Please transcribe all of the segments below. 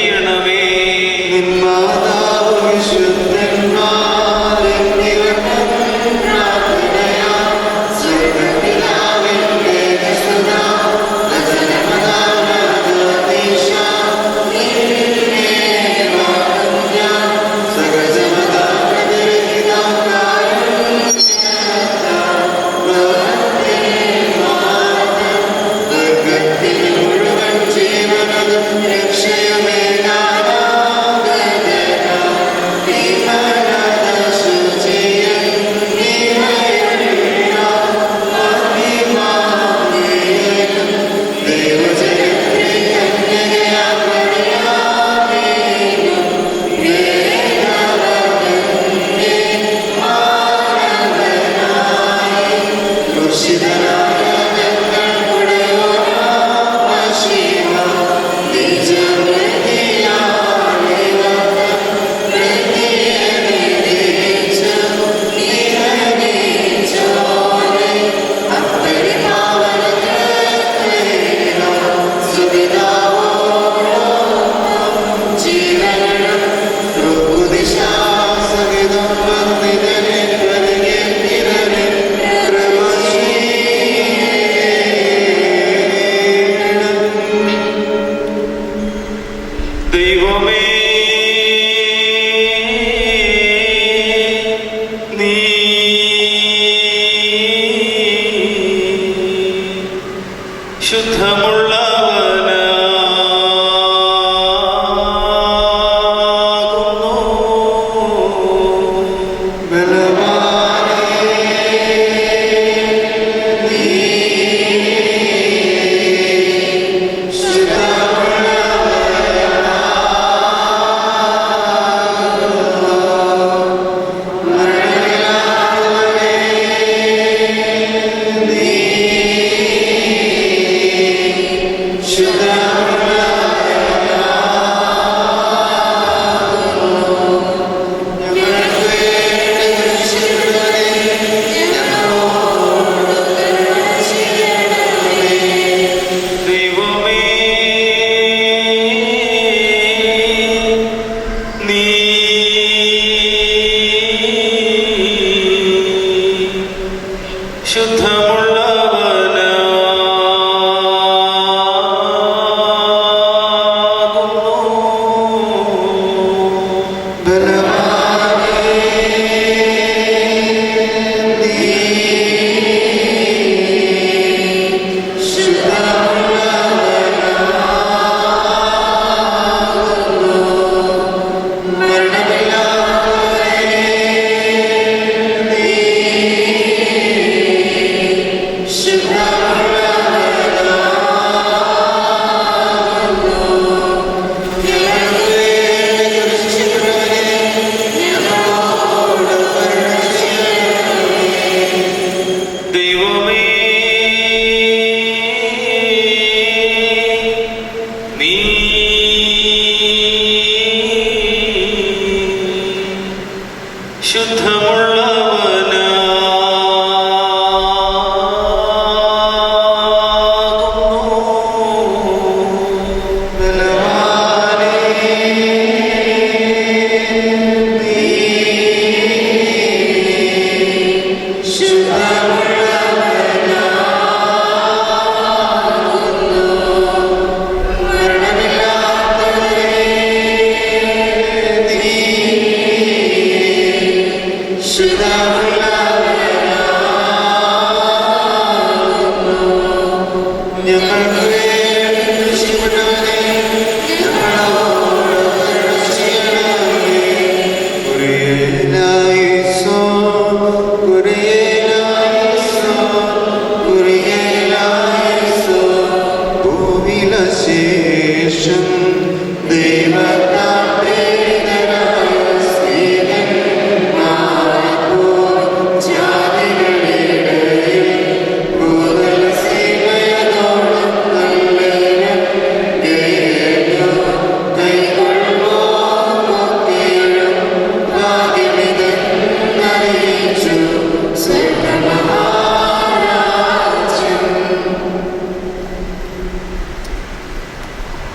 ചെയ്യണമേ.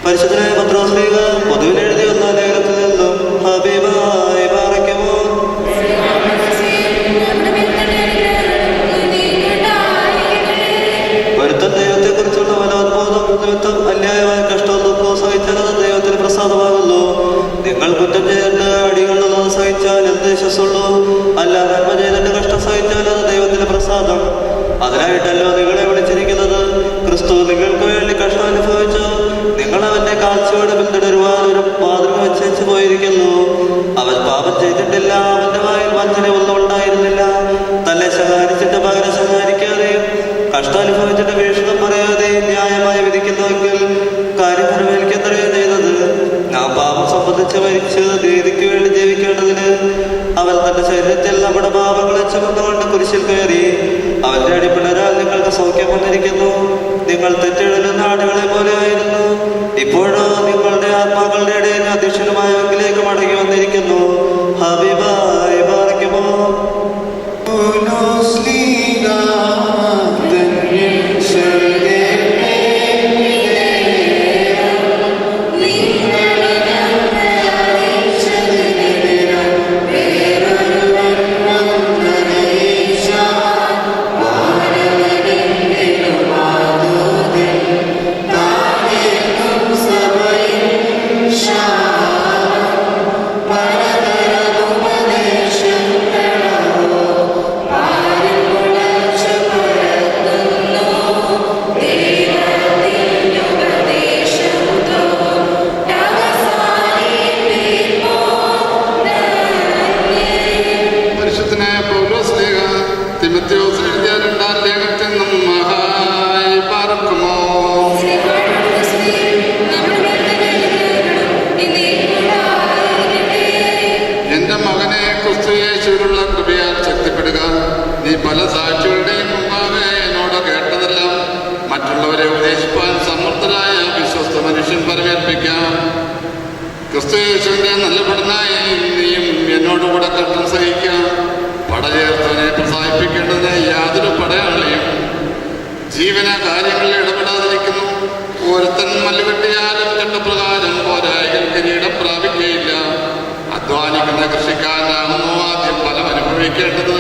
പരിശുദ്ധനായ പത്രോസ് പൊതുവിലെ അന്യായമായ കഷ്ടവും ദുഃഖവും സഹിച്ചാൽ അത് ദൈവത്തിന് പ്രസാദമാകുന്നു. നിങ്ങൾ കുറ്റം ചെയ്തിട്ട് അടികൊള്ളുന്നത് സഹിച്ചാൽ എന്ത് യശസ്സുള്ളൂ? അല്ല, നന്മ ചെയ്തിട്ട് കഷ്ടം സഹിച്ചാൽ അത് ദൈവത്തിന് പ്രസാദം. അതിനായിട്ടല്ലോ നിങ്ങളെ വിളിച്ചിരിക്കുന്നത്. ക്രിസ്തു നിങ്ങൾക്ക് വേണ്ടി കഷ്ടം അനുഭവിച്ചു. നിങ്ങൾ അവന്റെ കാഴ്ചയോടെ പിന്തുടരുവാൻ ഒരു മാതൃക വെച്ചു പോയിരിക്കുന്നു. അവൻ പാപം ചെയ്തിട്ടില്ല, അവന്റെ വായിൽ വഞ്ചന ഒന്നും ഉണ്ടായിരുന്നില്ല. തന്നെ ശകാരിച്ചിട്ട് പകരം ശകാരിക്കാതെയും കഷ്ടം അനുഭവിച്ചിട്ട് വീക്ഷണം പറയാതെയും ന്യായമായി വിധിക്കുന്നുവെങ്കിൽ കാര്യം ഫലമേൽക്കുന്നറിയാൻ ചെയ്തത്. നാം പാപം സംബന്ധിച്ച് മരിച്ച് നീതിക്ക് വേണ്ടി ജീവിക്കേണ്ടതിന് അവൻ തന്റെ ശരീരത്തിൽ നമ്മുടെ പാപങ്ങളെ ചുമന്നുകൊണ്ട് കുരിശിൽ കയറി. അവന്റെ അടിപ്പിണരാൽ നിങ്ങൾക്ക് സൗഖ്യം വന്നിരിക്കുന്നു. നിങ്ങൾ തെറ്റിടുന്ന ആടുകളെ പോലെ ആയിരുന്നു. ഇപ്പോഴോ നിങ്ങളുടെ ആത്മാക്കളുടെ ഇടയിൽ അധ്യക്ഷനുമായവങ്കിലേക്ക് മടങ്ങി വന്നിരിക്കുന്നു. ഹബീബായി പാർക്കുമോ പല സാക്ഷികളുടെയും മുമ്പാകെ എന്നോട് കേട്ടതെല്ലാം മറ്റുള്ളവരെ ഉപദേശിപ്പാൻ സമർത്ഥരായ വിശ്വസ്ത മനുഷ്യൻ പരമേൽപ്പിക്കാം. ക്രിസ്തുയേശുവിന്റെ നല്ല പഠനായി നീയും എന്നോടുകൂടെ കഷ്ടം സഹിക്കാം. പടചേർത്തവനെ പ്രസാദിപ്പിക്കേണ്ടതിന് യാതൊരു പടയാളിയും ജീവന കാര്യങ്ങളിൽ ഇടപെടാതിരിക്കുന്നു. ഒരുത്തൻ മല്ലുകെട്ടിയാലും ചട്ടപ്രകാരം പോരായികൾ കിരീടം പ്രാപിക്കുകയില്ല. അധ്വാനിക്കുന്ന കൃഷിക്കാരനാകുന്നു ആദ്യം ഫലം അനുഭവിക്കേണ്ടത്.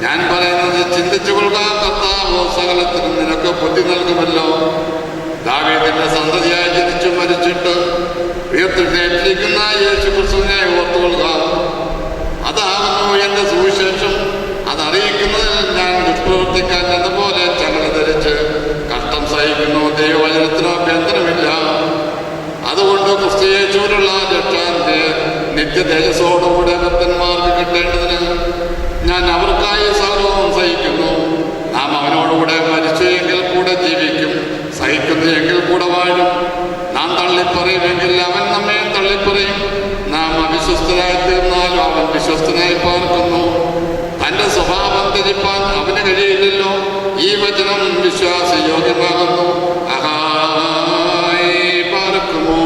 ഞാൻ പറയുന്നത് ചിന്തിച്ചു കൊള്ളുക. കർത്താവ് സകലത്തിനും നിനക്ക് ബുദ്ധി നൽകുമല്ലോ. ദാവീദിന്റെ സന്തതിയായി ജനിച്ചു മരിച്ചിട്ട് ഉയർത്തെഴുന്നേറ്റിരിക്കുന്ന യേശു ക്രിസ്തുവിനെ ഓർത്തുകൊള്ളുക. അതാകുന്നു എന്റെ സുവിശേഷം. അതറിയിക്കുന്നതിൽ ഞാൻ ദുഷ്പ്രവർത്തിക്കാൻ എന്നപോലെ ചങ്ങല ധരിച്ച് കഷ്ടം സഹിക്കുന്നു. ദൈവവചനത്തിനോ ബന്ധനമില്ല. അതുകൊണ്ട് ക്രിസ്തുയേശുവിനുള്ള രക്ഷാന്റെ നിത്യതേജസ്സോടുകൂടെ ഭക്തന്മാർക്ക് കിട്ടേണ്ടതിന് ഞാൻ അവർക്കായി സകലവും സഹിക്കുന്നു. നാം അവനോടുകൂടെ മരിച്ചു എങ്കിൽ കൂടെ ജീവിക്കും, സഹിക്കുന്നു എങ്കിൽ കൂടെ വാഴും. നാം തള്ളിപ്പറയുമെങ്കിൽ അവൻ നമ്മെ തള്ളിപ്പറയും. നാം അവിശ്വസ്തരായി തീർന്നാലും അവൻ വിശ്വസ്തനായി പാർക്കുന്നു. തന്റെ സ്വഭാവം ധരിപ്പാൻ അവന് കഴിയില്ലല്ലോ. ഈ വചനം വിശ്വാസയോഗ്യമാകുന്നു. അഹായി പാർക്കുമോ.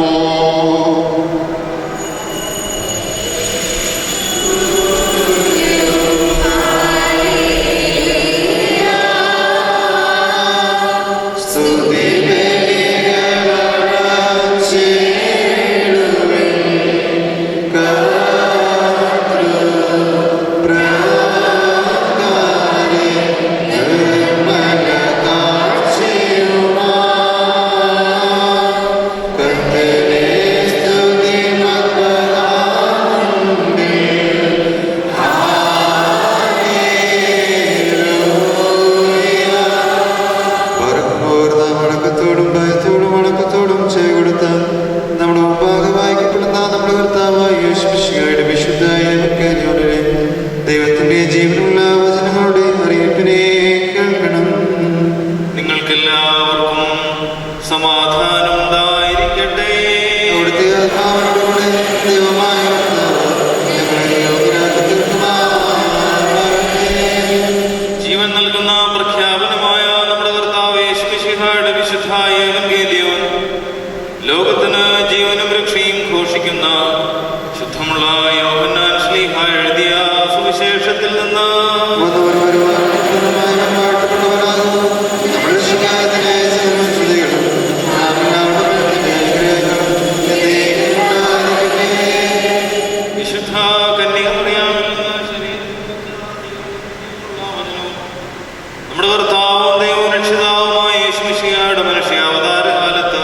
നമ്മുടെ കർത്താവും ദൈവവും രക്ഷിതാവുമായ യേശുമിശിഹായുടെ മനുഷ്യാവതാര കാലത്ത്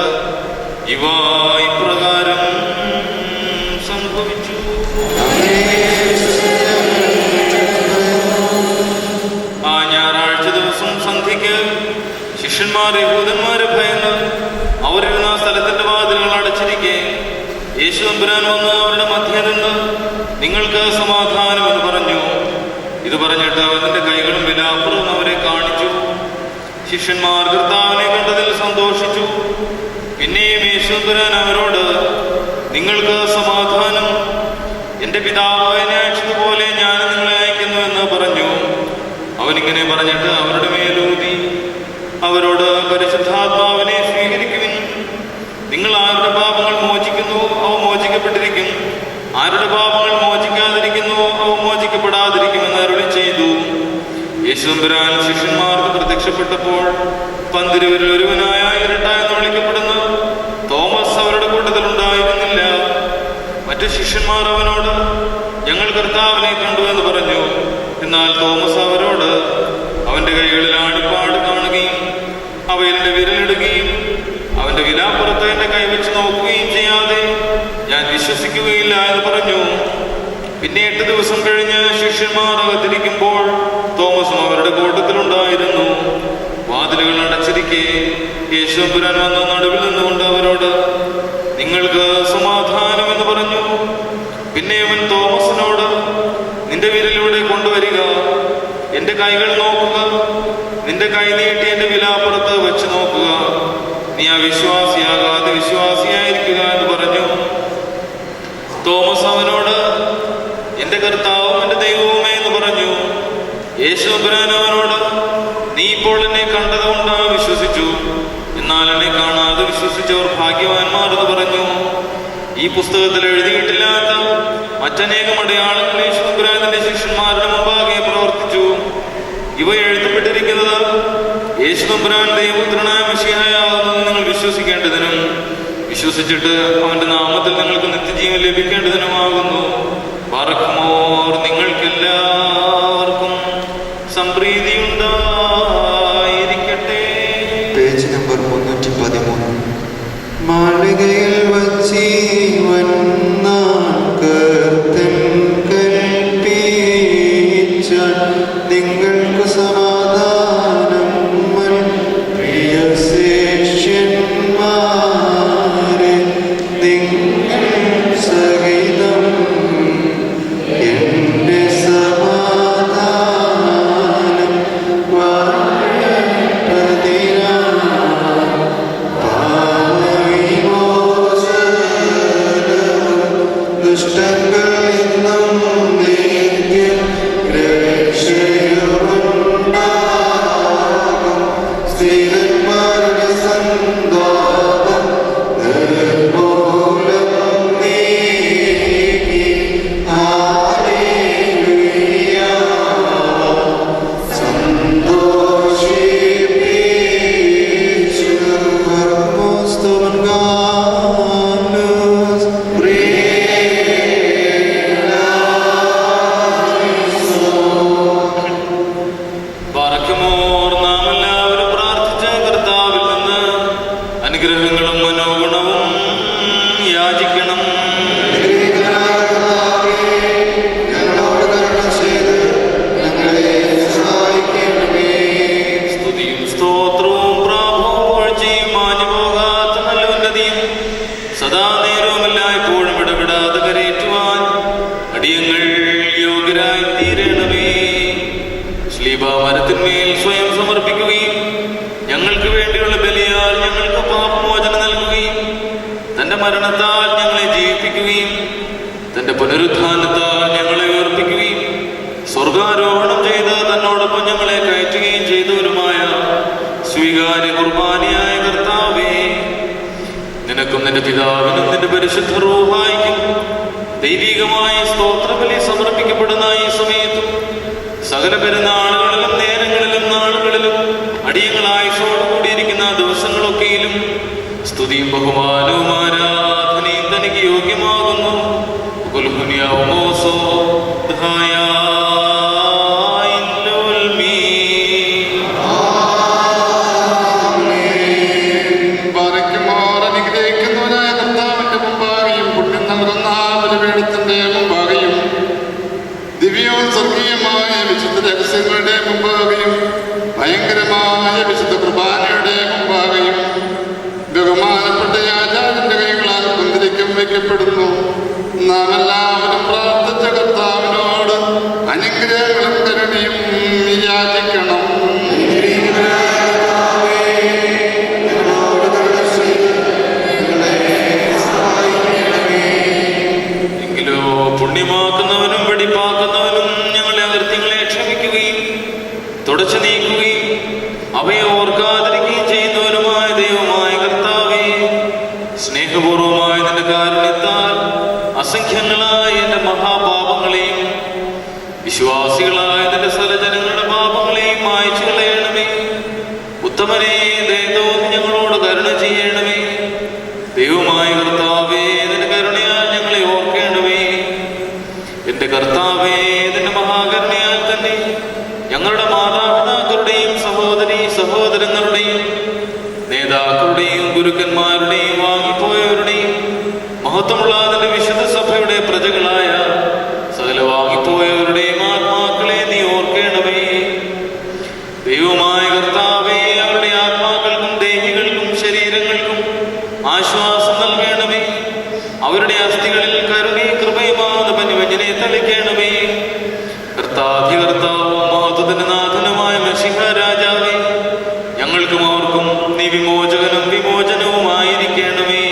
ഇവ ഇപ്രകാരം സംഭവിച്ചു. ആ ഞായറാഴ്ച ദിവസം സന്ധ്യയ്ക്ക് ശിഷ്യന്മാർ യഹൂദന്മാരെ ഭയന്ന് അവരിരുന്ന സ്ഥലത്തിന്റെ വാതിലുകൾ അടച്ചിരിക്കെ യേശു തമ്പുരാൻ വന്ന് അവരുടെ മധ്യേ നിന്ന് നിങ്ങൾക്ക് സമാധാനം എന്ന് പറഞ്ഞു. ഇത് പറഞ്ഞിട്ട് അവന്റെ കൈകളും വിലാപ്പുറവും അവരെ കാണിച്ചു. ശിഷ്യന്മാർ കർത്താവിനെ കണ്ടതിൽ സന്തോഷിച്ചു. പിന്നെയും യേശു തമ്പുരാൻ അവരോട് നിങ്ങൾക്ക് സമാധാനം, എന്റെ പിതാവ് എന്നെ അയച്ചതുപോലെ ഞാൻ നിങ്ങളെ അയക്കുന്നു എന്ന് പറഞ്ഞു. അവനിങ്ങനെ പറഞ്ഞിട്ട് അവരുടെ മേലൂതി അവരോട് പരിശുദ്ധാത്മാവിനെ സ്വീകരിക്കുവിൻ. നിങ്ങൾ ആരുടെ പാപങ്ങൾ മോചിക്കുന്നു അവ മോചിക്കപ്പെട്ടിരിക്കും, ആരുടെ പാപങ്ങൾ മോചിക്കാതിരിക്കുന്നു അവ മോചിക്കപ്പെടാതിരിക്കുമെന്ന് അരുളി ചെയ്തു. യേശു തമ്പുരാൻ ശിഷ്യന്മാർക്ക് പ്രത്യക്ഷപ്പെട്ടപ്പോൾ പന്തിരുവരിൽ ഒരുവനായ ഇരട്ട എന്ന് വിളിക്കപ്പെടുന്ന തോമസ് അവരുടെ കൂട്ടത്തിലുണ്ടായിരുന്നില്ല. മറ്റു ശിഷ്യന്മാർ അവനോട് ഞങ്ങൾ കർത്താവിനെ കണ്ടു എന്ന് പറഞ്ഞു. എന്നാൽ തോമസ് അവരോട് അവന്റെ കൈകളിൽ ആണിപ്പാട് കാണുകയും അവയിൽ എന്റെ വിരലിടുകയും അവന്റെ വിലാപ്പുറത്ത് എന്റെ കൈവച്ച് നോക്കുകയും ചെയ്യാതെ ഞാൻ വിശ്വസിക്കുകയില്ല എന്ന് പറഞ്ഞു. പിന്നെ 8 ദിവസം കഴിഞ്ഞ് ശിഷ്യന്മാർ അകത്തിരിക്കുമ്പോൾ തോമസും അവരുടെ കൂട്ടത്തിലുണ്ടായിരുന്നു. വാതിലുകൾ അടച്ചിരിക്കെ യേശു തമ്പുരാൻ വന്ന നടുവിൽ നിന്നുകൊണ്ട് അവരോട് നിങ്ങൾക്ക് സമാധാനം എന്ന് പറഞ്ഞു. പിന്നെ അവൻ തോമസിനോട് നിന്റെ വിരലിലൂടെ കൊണ്ടുവരിക, എന്റെ കൈകൾ നോക്കുക, നിന്റെ കൈ നീട്ടി എന്റെ വിലാപ്പുറത്ത് വെച്ച് നോക്കുക, നീ അവിശ്വാസിയാകാതെ വിശ്വാസിയായിരിക്കുക എന്ന് പറഞ്ഞു. തോമസ് അവനോട് എന്റെ കർത്താവും എന്റെ ദൈവവുമേ എന്ന് പറഞ്ഞു. യേശു തമ്പുരാൻ അവനോട് നീ ഇപ്പോൾ എന്നെ കണ്ടതുകൊണ്ട് വിശ്വസിച്ചു, എന്നാൽ എന്നെ കാണാതെ വിശ്വസിച്ചവർ ഭാഗ്യവാന്മാർ എന്ന് പറഞ്ഞു. ഈ പുസ്തകത്തിൽ എഴുതിയിട്ടില്ലാത്ത മറ്റനേകം അടയാളങ്ങൾ യേശു തമ്പുരാൻ തന്റെ ശിഷ്യന്മാരുടെ മുമ്പാകെ പ്രവർത്തിച്ചു. ഇവ എഴുതപ്പെട്ടിരിക്കുന്നത് യേശു തമ്പുരാൻ ദൈവപുത്രനായ മെശിഹായാകുന്നത് നിങ്ങൾ വിശ്വസിക്കേണ്ടതിനും വിശ്വസിച്ചിട്ട് അവന്റെ നാമത്തിൽ നിങ്ങൾക്ക് നിത്യജീവൻ ലഭിക്കേണ്ടതിനുമാകുന്നു. പറക്കുമോർ നിങ്ങൾക്കെല്ലാവർക്കും സംപ്രീതി ഉണ്ടായിരിക്കട്ടെ. Page number 313. മാളികയിൽ വച്ചീവൻ കർത്തൻ കൽപ്പിച്ച നിങ്ങൾക്ക് സമാധാനം പ്രിയ ശിഷ്യന്മാരെ നിങ്ങൾ സഹിതം എന്റെ സമാധാനം വാഴട്ടതിനാ ദുഷ്ടങ്ങളിൽ നിന്നും നീക്കി രക്ഷയുണ്ടാകും. സ്ത്രീന്മാരുടെ സന്താപം നിർമൂലം നീക്കി ഹല്ലേലൂയ സന്തോഷിപ്പിച്ചു. കർമ്മസ്തവൻ ഗാനസ് പറക്കുമോർ നാം എല്ലാവരും പ്രാർത്ഥിച്ച കർത്താവിൽ നിന്ന് അനുഗ്രഹങ്ങളും മനോഗുണവും യാചിക്കണം. ഞങ്ങളോട് കരുണ ചെയ്ത് ഞങ്ങളെ സഹായിക്കണമേ. സ്തുതിയും സ്തോത്രവും പ്രാഭവും വാഴ്ചയും മാഞ്ഞുപോകാത്ത നല്ല ഉന്നതിയും സദാ നേരവും എല്ലായ്പ്പോഴും ഇടപെടാതെ കരയേറ്റുവാൻ അടിയങ്ങൾ യോഗ്യരായി തീരണമേ. ശ്ലീബാമരത്തിന്മേൽ സ്വയം സമർപ്പിക്കുകയും ഞങ്ങൾക്ക് വേണ്ടിയുള്ള ബലിയാൽ ഞങ്ങൾക്ക് പാപമോചനം നൽകുകയും തന്റെ മരണത്താൽ ഞങ്ങളെ ജീവിപ്പിക്കുകയും തന്റെ പുനരുത്ഥാനത്താൽ ഞങ്ങളെ ഉയർപ്പിക്കുകയും സ്വർഗാരോഹണം ചെയ്ത് തന്നോടൊപ്പം ഞങ്ങളെ കയറ്റുകയും ചെയ്തവരുമായ സ്വീകാര്യ കുർബാനയായ കർത്താവേ, നിനക്കും നിന്റെ പിതാവിനും നിന്റെ പരിശുദ്ധ റൂഹായിക്കും ദൈവികമായ സ്തോത്രബലി സമർപ്പിക്കപ്പെടുന്ന ഈ സമയത്തും സകല പെരുന്നാളുകളിലും നേരങ്ങളിലും നാളുകളിലും അടിയങ്ങളായുസോട് കൂടിയിരിക്കുന്ന ദിവസങ്ങളൊക്കെയിലും സ്തുതിയും ബഹുമാനവും ആരാധനയും തനിക്ക് യോഗ്യമാകുന്നു. അനുഗ്രഹിക്കുന്നവൻ സ്വീകരിക്കപ്പെടുന്നു. നാം എല്ലാവരും പ്രാർത്ഥിച്ച കർത്താവിനോട് അനുഗ്രഹങ്ങളും കരുണയും യാചിക്കണം. എങ്കിലോ പുണ്യമാക്കുന്നവനും വെടിപ്പാക്കുന്നവനും ഞങ്ങളെ അകൃത്യങ്ങളെ ക്ഷമിക്കുകയും തുടച്ചു നീക്കുകയും അവയെ ഓർക്കാതിരിക്കുകയും ചെയ്യുന്നവനുമായ ദൈവമായ കർത്താവേ, സ്നേഹപൂർവമായ നിന്റെ കാരുണ്യത്താൽ അസംഖ്യങ്ങളായ എന്റെ മഹാപാപങ്ങളെയും വിശ്വാസികളായ നിന്റെ സകലജനങ്ങളുടെ പാപങ്ങളെയും മായ്ച്ചു കളയണമേ. ഉത്തമനെ ദയതോന്നി ഞങ്ങളോട് കരുണ ചെയ്യണമേ. ദൈവമായ കർത്താവേ, നിന്റെ കരുണയാൽ ഞങ്ങളെ ഓർക്കേണമേ. എന്റെ കർത്താവേ, നിന്റെ മഹാകരുണയാൽ തന്നെ ഞങ്ങളുടെ മാതാപിതാക്കളുടെയും സഹോദരങ്ങളുടെയും നേതാക്കളുടെയും ഗുരുക്കന്മാരുടെയും വാങ്ങിപ്പോയവരുടെയും മഹത്വമുള്ള നിന്റെ വിശുദ്ധ സഭയുടെ പ്രജകളായ സകല വാങ്ങിപ്പോയവരുടെയും ആത്മാക്കളെ നീ ഓർക്കേണമേ. ദൈവമായ കർത്താവേ, അവരുടെ ആത്മാക്കൾക്കും ദേഹികൾക്കും ശരീരങ്ങൾക്കും ആശ്വാസം നൽകണമേ. അവരുടെ അസ്ഥികളിൽ കരുണയും കൃപയുമാകുന്ന പനിവഞ്ചനെ തളിക്കണമേ. കർത്താധികർത്താവും മഹത്വത്തിന്റെ നാഥനുമായ മശിഹ രാജാവേ, ഞങ്ങൾക്കും അവർക്കും നീ വിമോചകനും വിമോചനവുമായിരിക്കണമേ.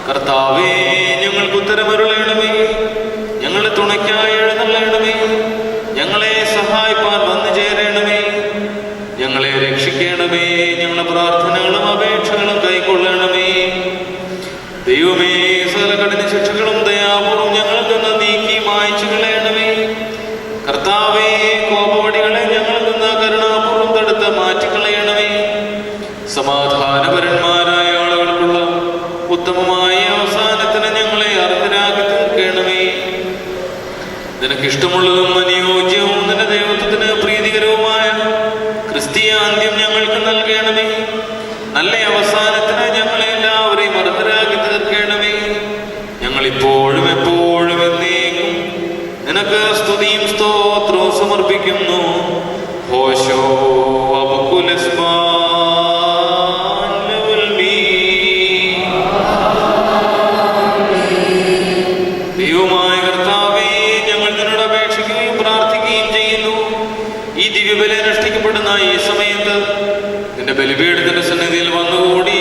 കർത്താവേ, ഞങ്ങൾക്ക് ഉത്തരമരുളണമേ. ഞങ്ങളെ തുണയ്ക്കായി എഴുന്നള്ളണമേ. ഞങ്ങളെ സഹായിപ്പാൻ വന്നു ചേരണമേ. ഞങ്ങളെ രക്ഷിക്കണമേ. ഞങ്ങളുടെ പ്രാർത്ഥനകളും അപേക്ഷകളും കൈക്കൊള്ളണമേ. ദൈവമേ, സകല കഠിന ശിക്ഷകളും ദയാപൂർവം ഞങ്ങളിൽ നിന്ന് നീക്കി മായ്ച്ചു കളയണമേ. കർത്താവേ, കോപവടികളെ ഞങ്ങളിൽ നിന്ന് കരുണാപൂർവം തടുത്ത് മാറ്റിക്കളയണമേ. സമാധാനപരന്മാരായ ആളുകൾക്കുള്ള ഉത്തമമായ അവസാനത്തിന് ഞങ്ങളെ അർഹരാക്കി തീർക്കണമേ. നിനക്കിഷ്ടമുള്ളതും അനുയോജ്യവും നിന്റെ ദൈവത്വത്തിന് പ്രീതികരവുമായ ക്രിസ്തീയാന്ത്യം ഞങ്ങൾക്ക് നൽകണമേ. നല്ല അവസാനത്തിന് ഞങ്ങളെ എല്ലാവരെയും അർഹരാക്കി തീർക്കണമേ. ഞങ്ങളിപ്പോഴും എപ്പോഴും എന്നേക്കും നിനക്ക് സ്തുതിയും സ്തോത്രവും സമർപ്പിക്കുന്നു. ഹോശോ ദൈവമായ കർത്താവേ, ഞങ്ങൾ നിന്നോട് അപേക്ഷിക്കുകയും പ്രാർത്ഥിക്കുകയും ചെയ്യുന്നു. ഈ ദിവ്യബലി അനുഷ്ഠിക്കപ്പെടുന്ന ഈ സമയത്ത് നിന്റെ ബലിപീഠത്തിന്റെ സന്നിധിയിൽ വന്നുകൂടി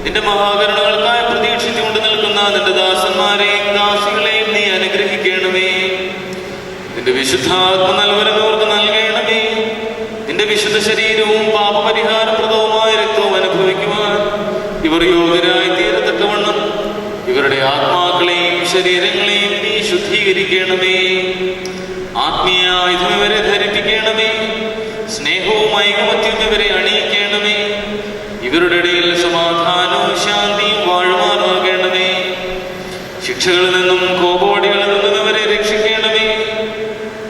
നിന്റെ മഹാകരുണകൾക്കായി പ്രതീക്ഷിച്ചുകൊണ്ട് നിൽക്കുന്ന നിന്റെ ദാസന്മാരെയും ദാസികളെയും നീ അനുഗ്രഹിക്കണമേ. നിന്റെ വിശുദ്ധാത്മ നൽവരവർക്ക് നൽകണമേ. നിന്റെ വിശുദ്ധ ശരീരവും പാപപരിഹാരപ്രദവുമായ രക്തവും അനുഭവിക്കുവാൻ ഇവർ യോഗ്യരായി തീരത്തക്കവണ്ണം ഇവരുടെ ആത്മാക്കളെയും ശരീരങ്ങളെയും നീ ശുദ്ധീകരിക്കണമേ. ആത്മീയായുധം ഇവരെ ധരിപ്പിക്കണമേ. സ്നേഹവും ഐകമത്യവും ഇവരെ അണിയിക്കണമേ. ഇവരുടെ ഇടയിൽ സമാധാനവും ശാന്തിയും വാഴുമാറാകണമേ. ശിക്ഷകളിൽ നിന്നും കോപവടികളിൽ നിന്നും ഇവരെ രക്ഷിക്കണമേ.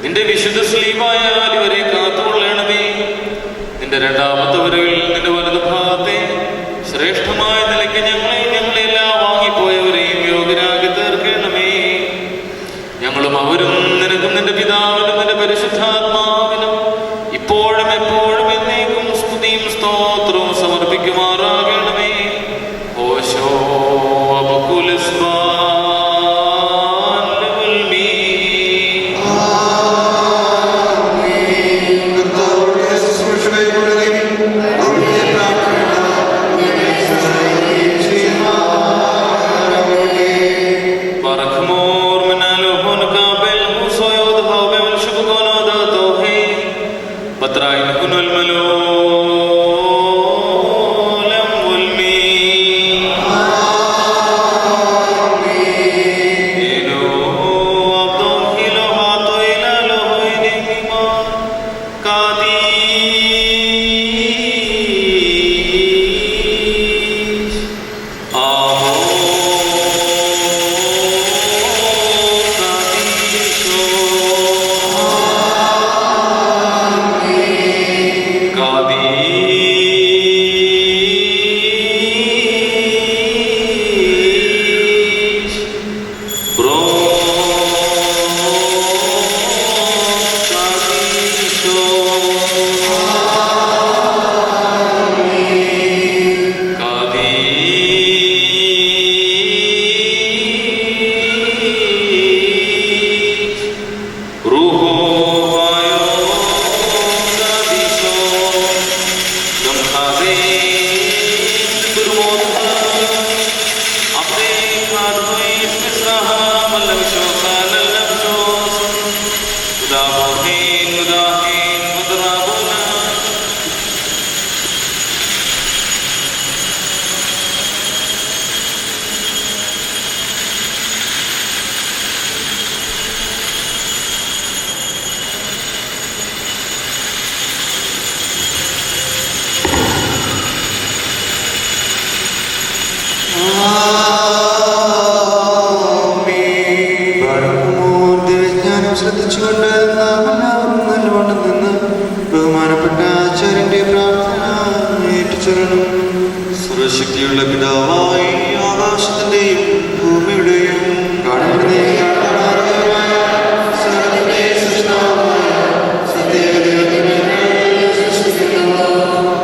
നിന്റെ വിശുദ്ധ സ്ലീബായാൽ ഇവരെ കാത്തുകൊള്ളണമേ. നിന്റെ രണ്ടാമത്തെ വരവിൽ നിന്റെ വലതു ഭാഗത്തെ ശ്രേഷ്ഠമായ നിലയ്ക്ക് ഞങ്ങളെല്ലാം വാങ്ങിപ്പോയവരെയും യോഗ്യരാക്കി തീർക്കണമേ. ഞങ്ങളും അവരും നിനക്കും നിന്റെ പിതാവിനും നിന്റെ പരിശുദ്ധാത്മാവിനും ഇപ്പോഴും എപ്പോഴും എന്നേക്കും സ്തുതിയും സ്തോത്രവും സമർപ്പിക്കുമാറാകണമേ. ഓശോ ദിവ്യജ്ഞാനം ശ്രദ്ധിച്ചുകൊണ്ട് നാം എല്ലാവരും നല്ലവണ്ണം നിന്ന് ബഹുമാനപ്പെട്ട ആചാര്യന്റെ പ്രാർത്ഥന ഏറ്റുചൊല്ലണം. സർവശക്തിയുള്ള പിതാവായി ആകാശത്തിന്റെയും ഭൂമിയുടെയും കാണപ്പെടുന്നതുമായ സകലത്തിന്റെ സൃഷ്ടാവായ സത്യദൈവത്തിനെ വിശ്വസിക്കുന്നു.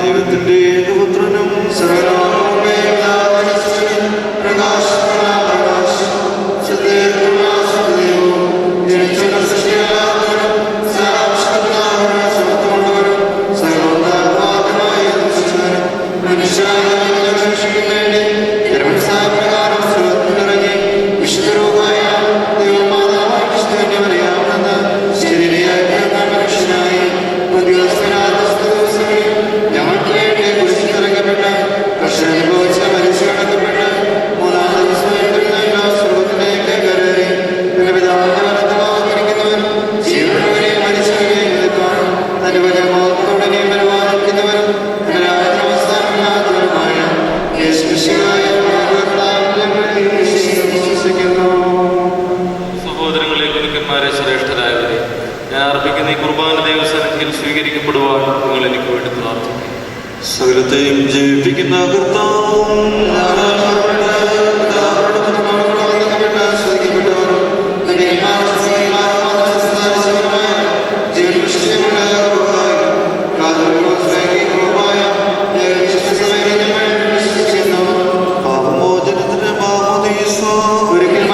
ദൈവത്തിന്റെ ഏകപുത്രനും സർവ്വലോകവുമേ എല്ലാവരും പ്രകാശമുള്ള പ്രകാശം സത്യത്തിലുള്ള സത്യദൈവവും ജനിച്ചുള്ള സൃഷ്ടിയല്ലാത്തവരും സാക്ഷാത്കാരമുള്ള സ്വത്തുള്ളവരും സർവ്വോന്നതമായ ഈശ്വരനും മനുഷ്യരായ രക്ഷയ്ക്കും വേണ്ടി തിരുമനസ്സായപ്രകാരം സ്വർഗ്ഗത്തിലിറങ്ങി വിശുദ്ധരൂപമായ ദൈവമാതാവായ വിശുദ്ധന്യമറിയാമെന്ന് ശരീരയായി പിറന്ന മനുഷ്യനായി പൊന്തിയോസ് പിലാത്തോസ് ദിവസങ്ങളിൽ ഞങ്ങൾക്ക് വേണ്ടി കുരിശിലിറങ്ങപ്പെട്ട് കഷ്ടം അനുഭവിച്ച് മരിച്ചടക്കപ്പെട്ട് മൂന്നാം ദിവസം എഴുന്നേറ്റ് സ്വർഗ്ഗത്തിലേക്ക് കയറി തന്റെ പിതാവിന്റെ വലത്തുഭാഗത്തിരിക്കുന്നവൻ ജീവനുള്ളവരെയും മരിച്ചവരെയും എതിർക്കാനും തന്റെ വലിയ മഹത്വത്തോടെ പരിപാലിക്കുന്നവരും തന്റെ രാജ്യാവസ്ഥാനമില്ലാത്തവരുമായ യേശുമിശിഹായ വിശ്വസിക്കുന്നു. സഹോദരങ്ങളെ, ഗുരുക്കന്മാരെ, ശ്രേഷ്ഠരായവരെ, ഞാൻ അർപ്പിക്കുന്ന ഈ കുർബാന ദൈവസന്നിധിയിൽ സ്വീകരിക്കപ്പെടുവാൻ നിങ്ങൾ എനിക്ക് വേണ്ടി പ്രാർത്ഥിക്കും. സകലത്തെയും ജീവിപ്പിക്കുന്ന കർത്താവും പാപമോചനത്തിന് മാമോദീസ ഒരിക്കൽ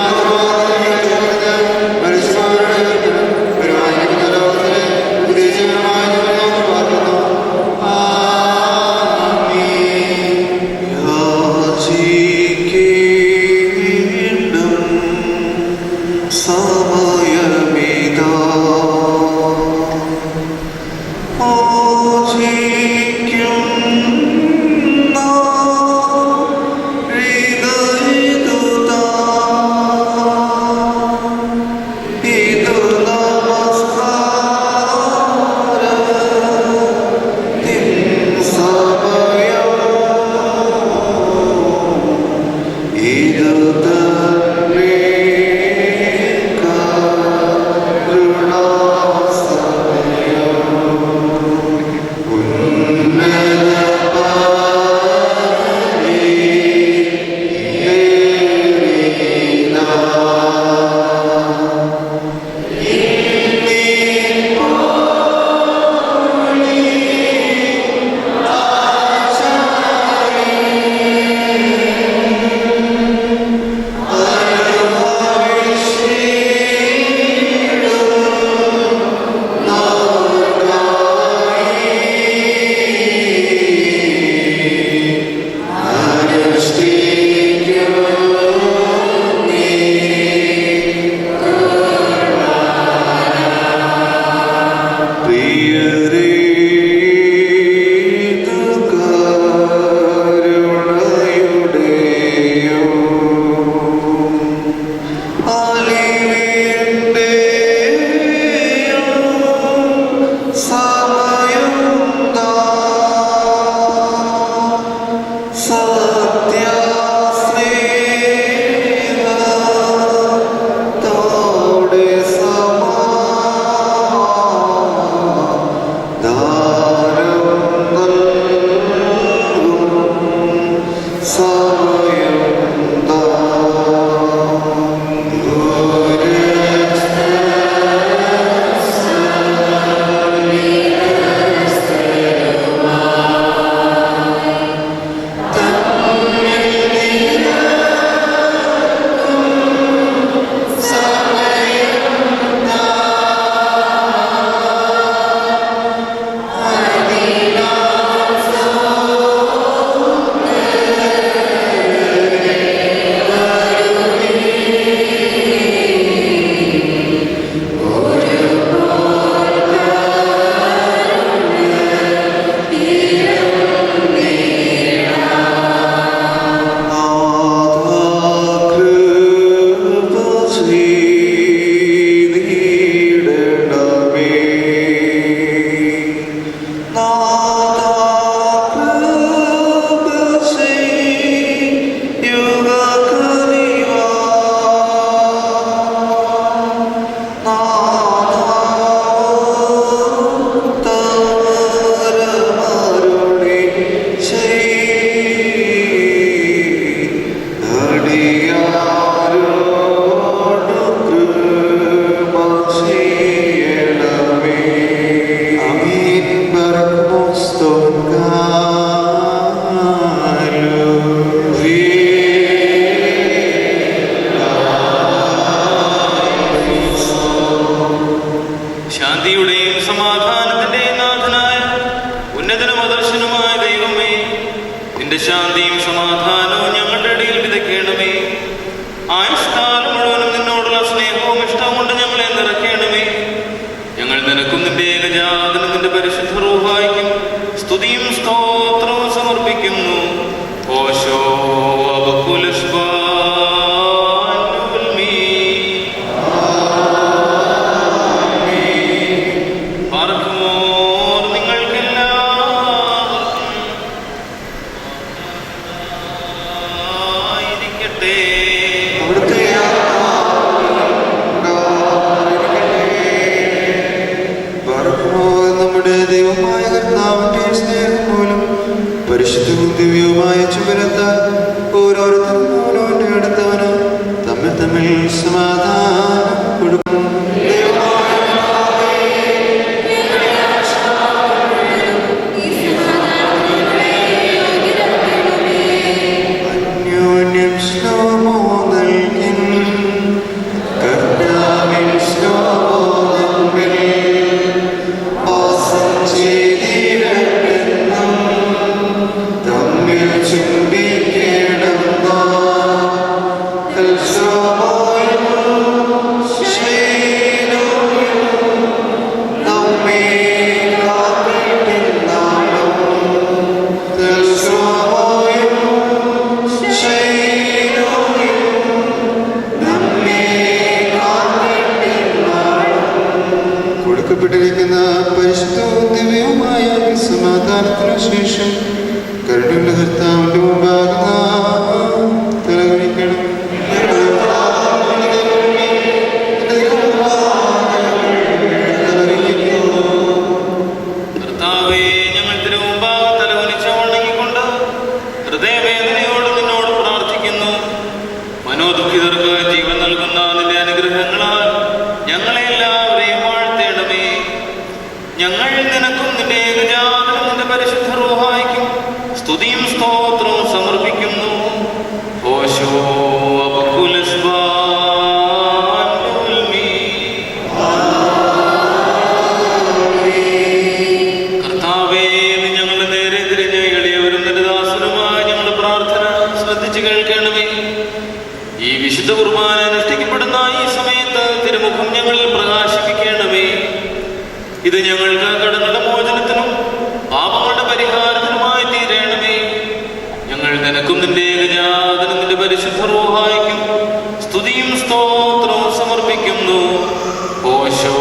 ശാന്തിയുടെയും സമാധാനത്തിന്റെയും നാഥനായ ഉന്നതനും അദർശനുമായ ദൈവമേ, നിന്റെ ശാന്തിയും സമാധാനവും ഞങ്ങളുടെ ഇടയിൽ വിതയ്ക്കണമേ. ആയുഷ്കാലം മുഴുവനും നിന്നോടുള്ള സ്നേഹവും ഇഷ്ടവും കൊണ്ട് ഞങ്ങളെ നിറയ്ക്കണമേ. ഞങ്ങൾ നിനക്കും നിന്റെ ഏകജാതനും നിന്റെ പരിശുദ്ധ റൂഹായിക്കും സ്തുതിയും സ്തോത്രവും സമർപ്പിക്കുന്നു. ഓശോ പരിശുദ്ധവും ദിവ്യവുമായ ചുമരത്താൽ ഓരോരുത്തരും ഓരോന്റെ അടുത്തവന് തമ്മിൽ തമ്മിൽ സമാധാനം കൊടുക്കും. അന്യോന്യം ശ്ലോമോ നൽകിൻ കർത്താവിൻ ശ്ലോമോ നമ്മിൽ വാസം ചെയ്തിടട്ടെന്നും തമ്മിൽ ചുംബിക്കണം നമ്മെ കൊടുക്കപ്പെട്ടിരിക്കുന്ന പരിശുദ്ധവും ദിവ്യവുമായ സമാധാനത്തിനു ശേഷം കരുണയുള്ള കർത്താവിന്റെ മുമ്പാകുന്ന തലകുനിക്കണം. കർത്താവേ, ഞങ്ങൾ തിരുമുമ്പാകെ തലകുനിച്ച് വണങ്ങിക്കൊണ്ട് ഹൃദയവേദനയോട് നിന്നോട് പ്രാർത്ഥിക്കുന്നു. മനോദുഃഖിതർക്ക് ജീവൻ നൽകുന്ന നിന്റെ അനുഗ്രഹങ്ങളാൽ ഞങ്ങളെ എല്ലാവരെയും വാഴ്ത്തേണമേ. ഞങ്ങൾ നിനക്കും നിന്റെ ഏകജാതനും നിന്റെ പരിശുദ്ധ റൂഹായിക്കും സ്തുതിയും സ്തോത്രവും സമർപ്പിക്കുന്നു. ഓശോ കർത്താവേ, നീ ഞങ്ങളുടെ നേരെ തിരിഞ്ഞ് എളിയവരും നിന്റെ ദാസനുമായി ഞങ്ങളുടെ പ്രാർത്ഥന ശ്രദ്ധിച്ചു കേൾക്കണമേ. ഈ വിശുദ്ധ കുർബാന അനുഷ്ഠിക്കപ്പെടുന്ന ഈ സമയത്ത് തിരുമുഖം ഞങ്ങളിൽ പ്രകാശിപ്പിക്കണമേ. ഇത് ഞങ്ങൾക്ക് കടങ്ങളുടെ മോചനത്തിനും പാപങ്ങളുടെ പരിഹാരത്തിനുമായി തീരണമേ. ഞങ്ങൾ നിനക്കും നിന്റെ ഏകജാതനും നിന്റെ പരിശുദ്ധ റൂഹായിക്കും സ്തുതിയും സ്തോത്രവും സമർപ്പിക്കുന്നു. ഓശോ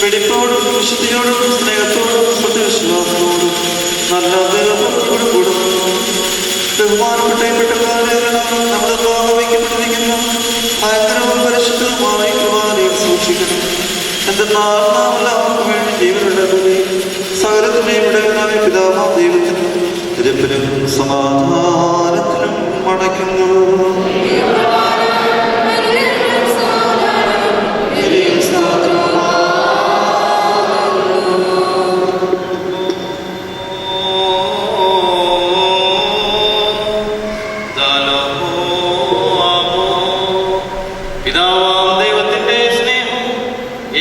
വെടിപ്പോടും വിശുദ്ധിയോടും സ്നേഹത്തോടും സത്യവിശ്വാസത്തോടും നല്ല ദേവത്തോടും കൂടുന്നു. ബഹുമാനപ്പെട്ട നമ്മുടെ വയ്ക്കപ്പെട്ടിരിക്കുന്ന ഭയങ്കരവും പരിശുദ്ധവുമായി കുർബാനയിൽ സൂക്ഷിക്കണം. എന്തെന്നാൽ നാം എല്ലാവർക്കും വേണ്ടി ജീവനുള്ളവരെ സകലത്തിന്റെയും ഇടയനായ പിതാവാം ദൈവത്തിനും രപ്പിനും സമാധാനത്തിനും മടക്കുന്നു. പിതാവാം ദൈവത്തിന്റെ സ്നേഹം,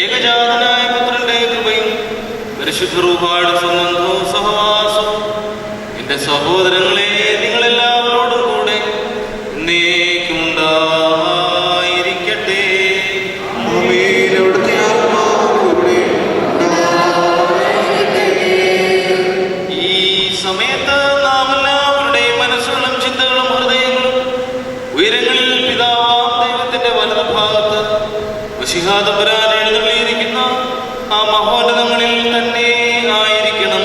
ഏകജാതനായ പുത്രന്റെ കൃപയും പരിശുദ്ധ റൂഹായുടെ സംബന്ധവും സഹവാസവും എന്റെ സഹോദരങ്ങളെ നിങ്ങളെല്ലാവരോടും കൂടെ എന്നേക്കും ഉണ്ടായിരിക്കട്ടെ. ഈ സമയത്ത് നാം എല്ലാവരുടെയും മനസ്സുകളും ചിന്തകളും ഹൃദയങ്ങളും ഉയരങ്ങളിൽ പിതാ മിശിഹാതമ്പുരാൻ എഴുന്നള്ളിയിരിക്കുന്ന ആ മഹോന്നതങ്ങളിൽ തന്നെ ആയിരിക്കണം.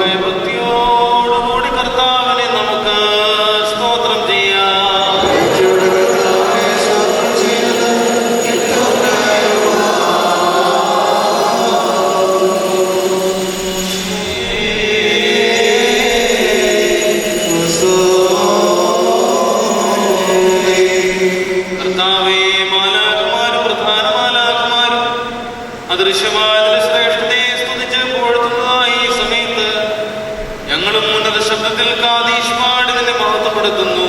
ഭയഭക്തിയോടുകൂടി കർത്താവിനെ നമുക്ക് സ്തോത്രം ചെയ്യാം. കർത്താവേ, മാലാഖമാരും പ്രധാന മാലാഖമാരും അദൃശ്യമായ ശ്രേഷ്ഠതയെ സ്തുതിച്ച് പുകഴ്ത്തുന്നതായി ഈ സമയത്ത് ഞങ്ങളും ഉന്നത ശബ്ദത്തിൽ കാദീശ് പാടി നിന്നെ മഹത്വപ്പെടുത്തുന്നു.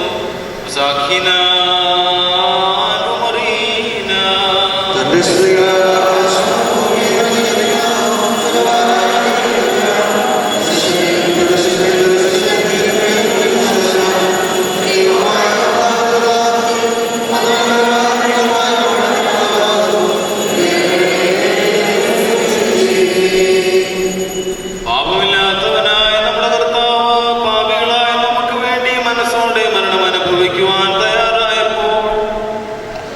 പാപമില്ലാത്തവനായ നമ്മുടെ കർത്താവ് പാപികളായ നമുക്ക് വേണ്ടി മനസ്സോടെ മരണം അനുഭവിക്കുവാൻ തയ്യാറായപ്പോൾ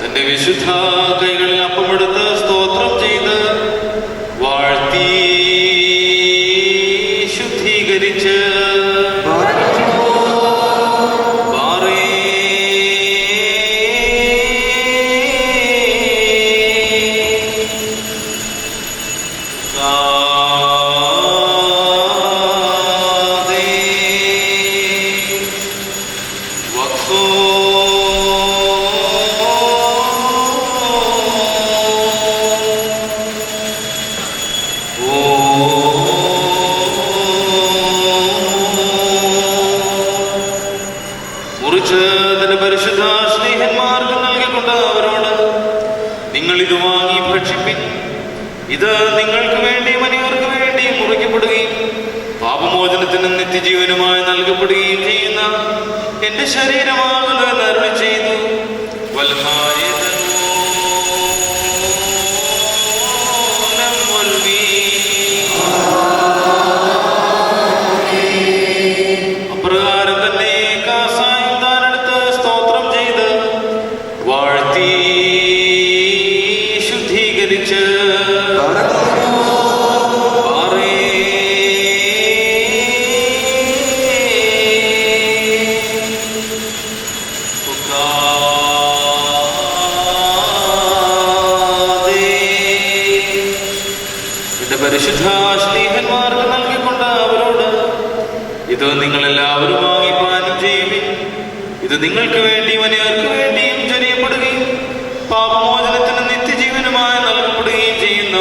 തന്റെ വിശുദ്ധ കൈകളിൽ അപ്പമെടുത്ത് സ്തോത്രം ചെയ്ത് വാഴ്ത്തി ശുദ്ധീകരിച്ച് മുറിച്ച് തന്റെ പരിശുദ്ധ സ്നേഹന്മാർക്ക് നൽകിക്കൊണ്ട് അവരോട്, നിങ്ങൾ ഇത് വാങ്ങി ഭക്ഷിപ്പിൻ. ഇത് നിങ്ങൾക്ക് വേണ്ടി മനുഷ്യർക്ക് വേണ്ടി മുറിക്കപ്പെടുകയും പാപമോചനത്തിനും നിത്യജീവനുമായി നൽകപ്പെടുകയും ചെയ്യുന്ന എന്റെ ശരീരമാകുന്നു എന്ന് അരുളി ചെയ്തു. അപ്രകാരം തന്നെ കാസായും താനെടുത്ത് സ്തോത്രം ചെയ്ത് വാഴ്ത്തി ശുദ്ധീകരിച്ച് പരിശുദ്ധ സ്നേഹന്മാർക്ക് നൽകിക്കൊണ്ട് അവരോട്, ഇത് നിങ്ങളെല്ലാവരും വാങ്ങി പാനം ചെയ്യുവിൻ. ഇത് നിങ്ങൾക്ക് വേണ്ടി മനുഷ്യർക്ക് വേണ്ടിയും ചൊരിയപ്പെടുകയും പാപമോചനത്തിന് നിത്യജീവനുമായി നൽകപ്പെടുകയും ചെയ്യുന്ന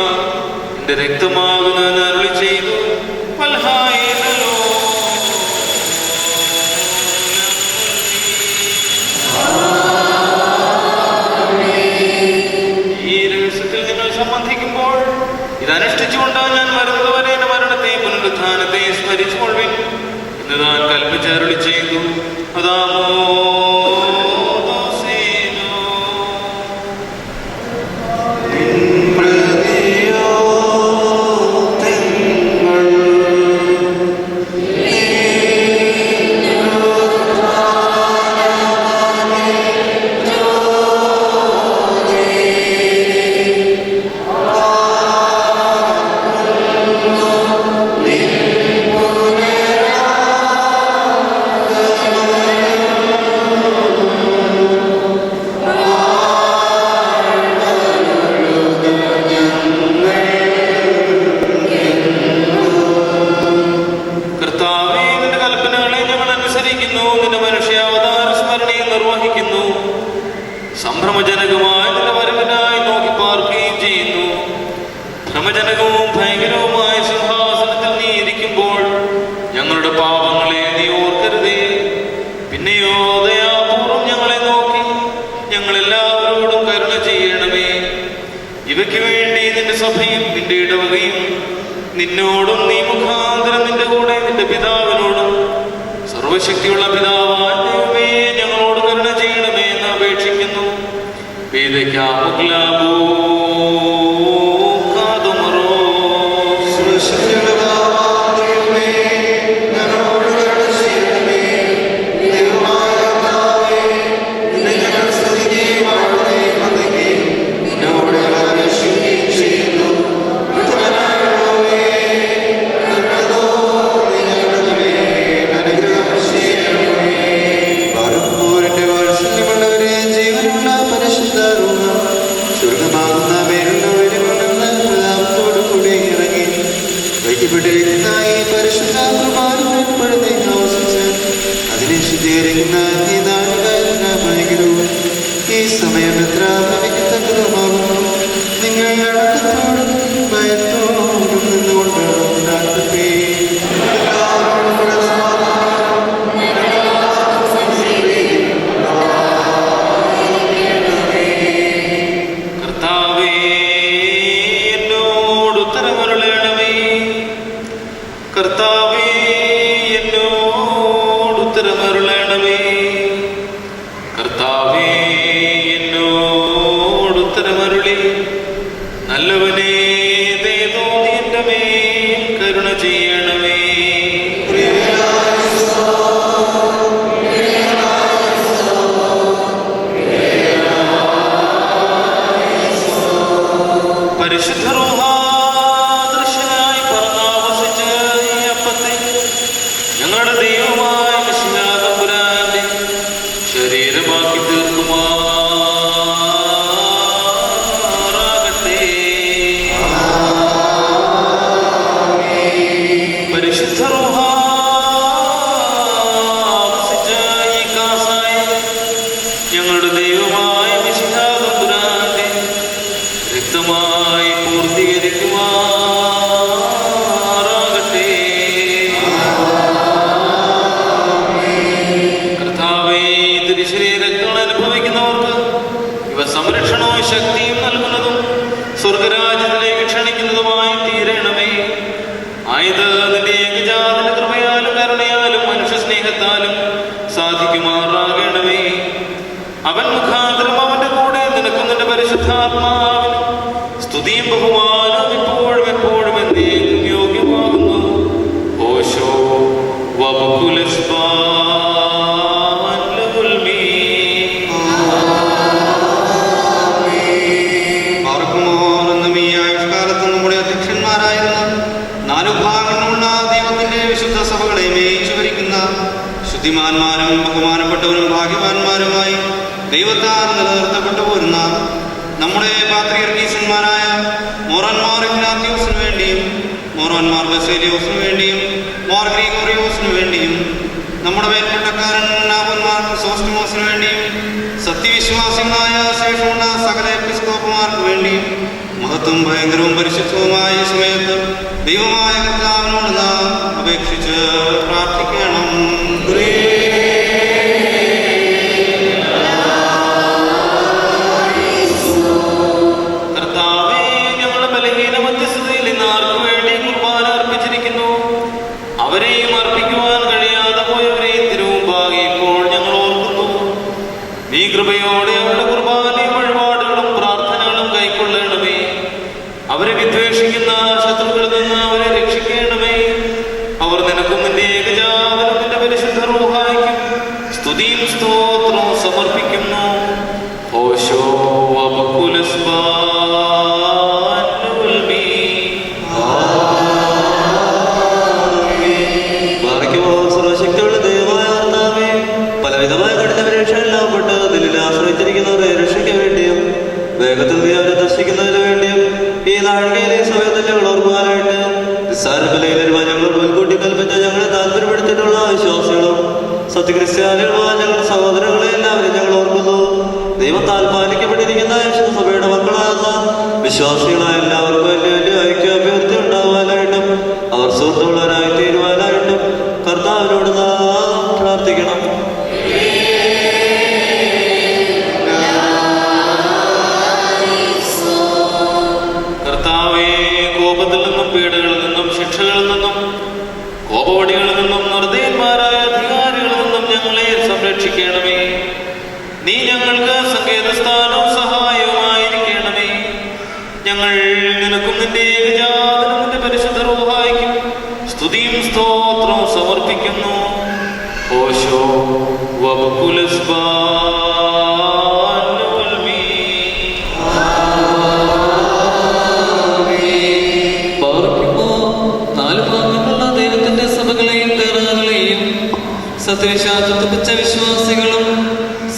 എന്റെ രക്തമാകുന്നു എന്ന് അരുളി ചെയ്തു. ഈ രഹസ്യത്തിൽ നിങ്ങൾ സംബന്ധിക്കുമ്പോൾ ഇതനുഷ്ഠിച്ചുകൊണ്ട് ഞാൻ വരുന്നതുവരെ എന്റെ മരണത്തെ പുനരുത്ഥാനത്തെ സ്മരിച്ചുകൊള്ളുവിൻ എന്ന് താൻ കൽപ്പിച്ചരുളി ചെയ്തു. അതാമോ സംഭ്രമജനകമായ നിന്റെ വരവിനായി നോക്കി പാർക്കുകയും ചെയ്യുന്നു. ഭ്രമജനകവും ഭയങ്കരവുമായ സിംഹാസനത്തിൽ നീ ഇരിക്കുമ്പോൾ ഞങ്ങളുടെ പാപങ്ങളെ നീ ഓർക്കരുതേ. പിന്നെയോ ദയാപൂർവം ഞങ്ങളെ നോക്കി ഞങ്ങളെല്ലാവരോടും കരുണ ചെയ്യണമേ. ഇവയ്ക്ക് വേണ്ടി നിന്റെ സഭയും നിന്റെ ഇടവകയും നിന്നോടും നീ മുഖാന്തരം നിന്റെ കൂടെ നിന്റെ പിതാവിനോടും സർവശക്തിയുള്ള പിതാവായ ദൈവമേ ഞങ്ങളോട് കരുണ ചെയ്യണമേ എന്ന് അപേക്ഷിക്കുന്നു. ഞങ്ങളുടെ ദൈവമായ മിശിഹാ തമ്പുരാന്റെ ശരീരമാക്കി തീർക്കുമാറാകട്ടെ. പരിശുദ്ധ റൂഹ വസിച്ച ഈ കാസായ ഞങ്ങളുടെ ദൈവമായ മിശിഹാ തമ്പുരാന്റെ രക്തമായി പൂർത്തീകരിക്കുമാറാകട്ടെ. കർത്താവേ, തിരുശരീരങ്ങൾ അനുഭവിക്കുന്നവർക്ക് ഇവ സംരക്ഷണവും ശക്തിയും നൽകുന്നതും സ്വർഗരാജ്യത്തിലേക്ക് ക്ഷണിക്കുന്നതുമായി തീരണമേ. ആയത് നിന്റെ ഏകജാതന കൃപയാലും കരുണയാലും മനുഷ്യ സ്നേഹത്താലും സാധിക്കുമാറാകണമേ. അവൻ മുഖാന്തരം അവന്റെ കൂടെ നിനക്കും നിന്റെ പരിശുദ്ധാത്മാവിനും സ്തുതിയും ബഹുമാനവും ഇപ്പോഴും എപ്പോഴും എന്നേക്കും യോഗ്യമാകുന്നു. ഓശോ പാർക്കുമോറെന്നും ഈ ആയുഷ്കാലത്ത് നമ്മുടെ അധ്യക്ഷന്മാരായിരുന്ന 4 ഭാഗങ്ങളുള്ള ദൈവത്തിന്റെ വിശുദ്ധ സഭകളെ മേയിച്ചു ഭരിക്കുന്ന ശുദ്ധിമാന്മാരും ബഹുമാനപ്പെട്ടവരും ഭാഗ്യവാന്മാരുമായി ദൈവത്താൽ നിലനിർത്തപ്പെട്ടു പോരുന്ന നമ്മുടെ പാത്രിയർക്കീസന്മാരായ മോറന്മാർ ഇഗ്നാത്യോസിനു വേണ്ടിയും മോറന്മാർ ബസേലിയോസിനു വേണ്ടിയും മോർ ഗ്രിഗോറിയോസിനു വേണ്ടിയും നമ്മുടെ മേൽപ്പട്ടക്കാരൻ നാവന്മാർ ക്രിസോസ്റ്റമോസിനു വേണ്ടിയും സത്യവിശ്വാസികളായ ശേഷമുള്ള സകല എപ്പിസ്കോപ്പുമാർക്ക് വേണ്ടിയും മഹത്വം ഭയങ്കരവും പരിശുദ്ധവുമായ സമയത്ത് ദൈവമായ കർത്താവിനോട് നാം അപേക്ഷിച്ച് പ്രാർത്ഥിക്കണം. കർത്താവേ, ഞങ്ങളുടെ ബലഹീന മധ്യസ്ഥതയിൽ ഇന്ന് ആർക്കു വേണ്ടി കുർബാന അർപ്പിച്ചിരിക്കുന്നു, അവരെയും അർപ്പിക്കുവാൻ കഴിയാതെ പോയവരെയും തിരുമുമ്പാകെ ഇപ്പോൾ ഞങ്ങൾ ഓർക്കുന്നു. നീ കൃപയോടെ അവരുടെ കുർബാനയും വഴിപാടുകളും പ്രാർത്ഥനകളും കൈക്കൊള്ളണമേ. അവരെ വിദ്വേഷിക്കുന്ന ശത്രുക്കളിൽ നിന്ന് അവരെ രക്ഷിക്കണമേ. അവർ നിനക്കും നിന്റെ ഏകജാതനും നിന്റെ പരിശുദ്ധ റൂഹായ്ക്കും സ്തുതിയും സ്തോത്രവും സമർപ്പിക്കുന്നു. ഓശോ സർവശക്തിയുള്ള ദൈവമായ കർത്താവേ, പലവിധമായ കഠിന പരീക്ഷകളിലാവപ്പെട്ട് നിന്നിൽ ആശ്രയിച്ചിരിക്കുന്നവരെ രക്ഷയ്ക്ക് വേണ്ടിയും വേഗത്തിൽ നീ അവരെ ദർശിക്കുന്നതിന് വേണ്ടിയും ഈ നാഴികയിലെ സമയത്ത് ഞങ്ങൾ ഓർക്കുവാനായിട്ട് നിസ്സാരബലയിലരുവാൻ ഞങ്ങൾ മുൻകൂട്ടി കൽപ്പിച്ച ഞങ്ങളെ താല്പര്യപ്പെടുത്തിയിട്ടുള്ള വിശ്വാസികളും സത്യക്രിസ്ത്യാനികളുമായ ഞങ്ങളുടെ സഹോദരങ്ങളെ എല്ലാവരും ഞങ്ങൾ ഓർക്കുന്നു. ദൈവത്താൽ പാലിക്കപ്പെട്ടിരിക്കുന്ന സഭയുടെ മക്കളാകുന്ന വിശ്വാസികളായ എല്ലാവർക്കും വലിയ വലിയ ഐക്യ അഭ്യർത്ഥി ഉണ്ടാകുവാനായിട്ടും അവർ സുഹൃത്തുക്കളായി തീരുവാനായിട്ടും കർത്താവിനോട് നാം പ്രാർത്ഥിക്കണം. കർത്താവേ, കോപത്തിൽ നിന്നും പീഡകളിൽ നിന്നും ശിക്ഷകളിൽ നിന്നും കോപവടികളിൽ നിന്നും നിർദ്ദയന്മാരായ അധികാരികളിൽ നിന്നും ഞങ്ങളെ സംരക്ഷിക്കണമേ. നീ ഞങ്ങൾക്ക് സങ്കേതസ്ഥാനവും സഹായവുമായിരിക്കണമേ. ഞങ്ങൾ നിനക്കും നിന്റെ ഏകജാതനും നിന്റെ പരിശുദ്ധ റൂഹായ്ക്കും സ്തുതിയും സ്തോത്രവും സമർപ്പിക്കുന്നു. ഓശോ സത്യവിശ്വാസത്തിച്ച വിശ്വാസികളും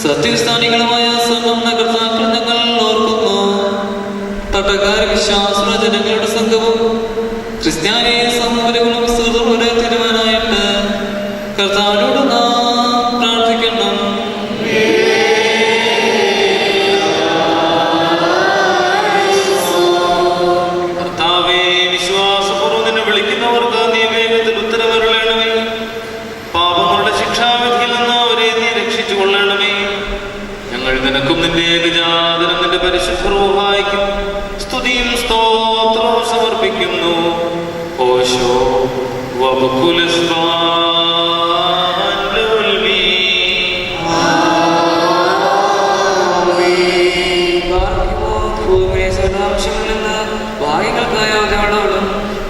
സത്യസ്ഥാനികളുമായ സമ്പന്ന കർത്താക്കൾ ഞങ്ങൾ ഓർക്കുന്നു. തട്ടക്കാർ വിശ്വാസ ജനങ്ങളുടെ സംഘവും ക്രിസ്ത്യാനി സഹോദരങ്ങളും സുഹൃത്തുക്കളെ തീരുമാനമായിട്ട് കർത്താവിനോട് നാം പ്രാർത്ഥിക്കണം. കർത്താവേ, വിശ്വാസപൂർവ്വം നിന്നെ വിളിക്കുന്നവർക്ക് നീ വേഗത്തിൽ ഉത്തരവരുളണമേ. പാപങ്ങളുടെ ശിക്ഷാവിധിയിൽ നിന്ന് അവരെ നീ രക്ഷിച്ചു കൊള്ളണമേ. ഞങ്ങൾ നിനക്കും നിന്റെ ഏകജാതനും നിന്റെ പരിശുദ്ധ റൂഹായ്ക്കും സ്തുതിയും സ്തോത്രവും സമർപ്പിക്കുന്നു. ഓശോ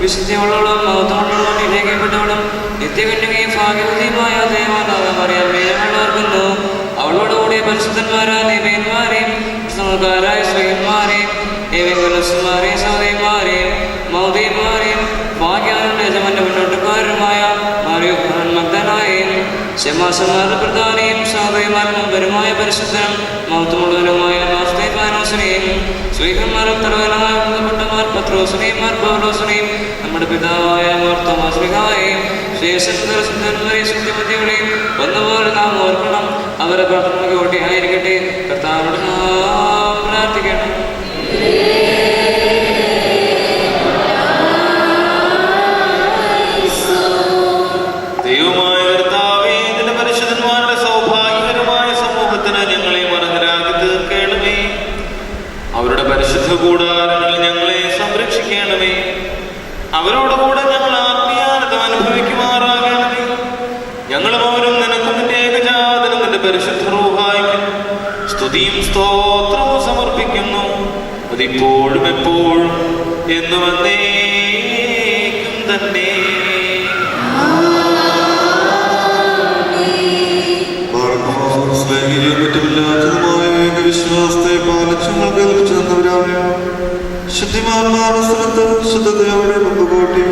വിശുദ്ധിയുള്ളവളും മഹത്വമുള്ളവളും നിരേഖപ്പെട്ടവളും നിത്യകന്യകയും ഭാഗ്യവതിയുമായ ദേവാനാഥം അറിയാമേ ഞങ്ങൾ ഓർക്കുന്നു. അവളോടുകൂടിയ പരിശുദ്ധന്മാരായ ദേവന്മാരെയും പ്രസംഗക്കാരായ സ്ത്രീന്മാരെയും ദേവകുലസുമാരെയും സഹോദരിമാരെയും മൗദയന്മാരെയും ഭാഗ്യാനന്റെ യജമാന്റെ മുന്നോട്ടുകാരനുമായ മറിയുഖാൻ മഗ്ദല ശമാസന്മാരുടെ പ്രധാനിയും സാധുമാരും മുമ്പരുമായ പരിശുദ്ധനും മഹത്വമുള്ളവരുമായ മാസ്തേഫാനോസിനെയും ശ്രീഹന്മാരും തലവനായ ബന്ധപ്പെട്ടമാർ പത്രോസിനെയും മാർ പൗലോസിനെയും നമ്മുടെ പിതാവായ മാർ തോമാശ്രീഹായെയും ശുദ്ധിമതികളെയും ഒന്നുപോലെ നാം ഓർക്കണം. അവരെ പ്രാർത്ഥനയ്ക്ക് ഓട്ടിയായിരിക്കട്ടെ. കർത്താവോട് നാം പ്രാർത്ഥിക്കണം. ദൈവമായ കർത്താവേ, നിന്റെ പരിശുദ്ധന്മാരുടെ സൗഭാഗ്യകരമായ സമൂഹത്തിന് ഞങ്ങളെ മറന്നരാക്കി തീർക്കണമേ. അവരുടെ പരിശുദ്ധ കൂടാരങ്ങളിൽ ഞങ്ങളെ സംരക്ഷിക്കണമേ. അവരോടുകൂടെ ഞങ്ങൾ ആത്മീയാനന്ദം അനുഭവിക്കുമാറാകണമേ. ഞങ്ങളും അവരും നിനക്കും നിന്റെ ഏകജാതനും നിന്റെ പരിശുദ്ധ റൂഹായിക്കും സ്തുതിയും സ്തോത്രവും സമർപ്പിക്കുന്നു. അതിപ്പോഴും എപ്പോഴും എന്നും എന്നേക്കും തന്നെ. വിശ്വാസത്തെ പാലിച്ചുങ്ങൾ കേൾപ്പിച്ചു തന്നവരാണ് ശുദ്ധിമാന്മാർ സ്ഥലത്ത് ശുദ്ധതയോടെ മുമ്പുകൂട്ടി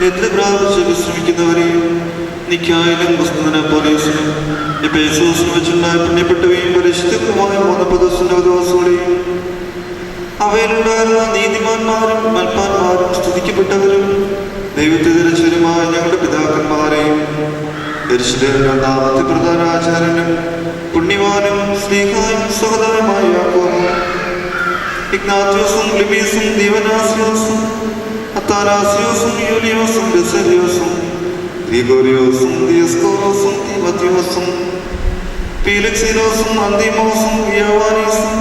എത്ര പ്രാപിച്ച് വിശ്രമിക്കുന്നവരെയും നിക്കായാലും പുസ്തകനെ പോലീസിനും എപേസോസിനും വെച്ചുണ്ടായ പുണ്യപ്പെട്ടവയും പരിശുദ്ധവുമായ 30 ദിവസങ്ങളെയും അവയിലുണ്ടായിരുന്ന നീതിമാന്മാരും മൽപ്പാന്മാരും സ്തുതിക്കപ്പെട്ടവരും ദൈവത്തെ തിരച്ചവരുമായ ഞങ്ങളുടെ പിതാക്കന്മാരെയും യെരൂശലേം രണ്ടാമത്തെ പ്രധാന ആചാര്യനും പുണ്യവാനും സ്നേഹായും സഹോദരനുമായ യാക്കോബും ഇഗ്നാത്യോസും ക്ലിമീസും ദീവനാസ്യോസും അത്താനാസ്യോസും യൂലിയോസും ബെസേലിയോസും ഗ്രിഗോറിയോസും ദിയസ്കോറോസും തീമത്യോസും പീലക്സീനോസും അന്തിമോസും യാവാനീസും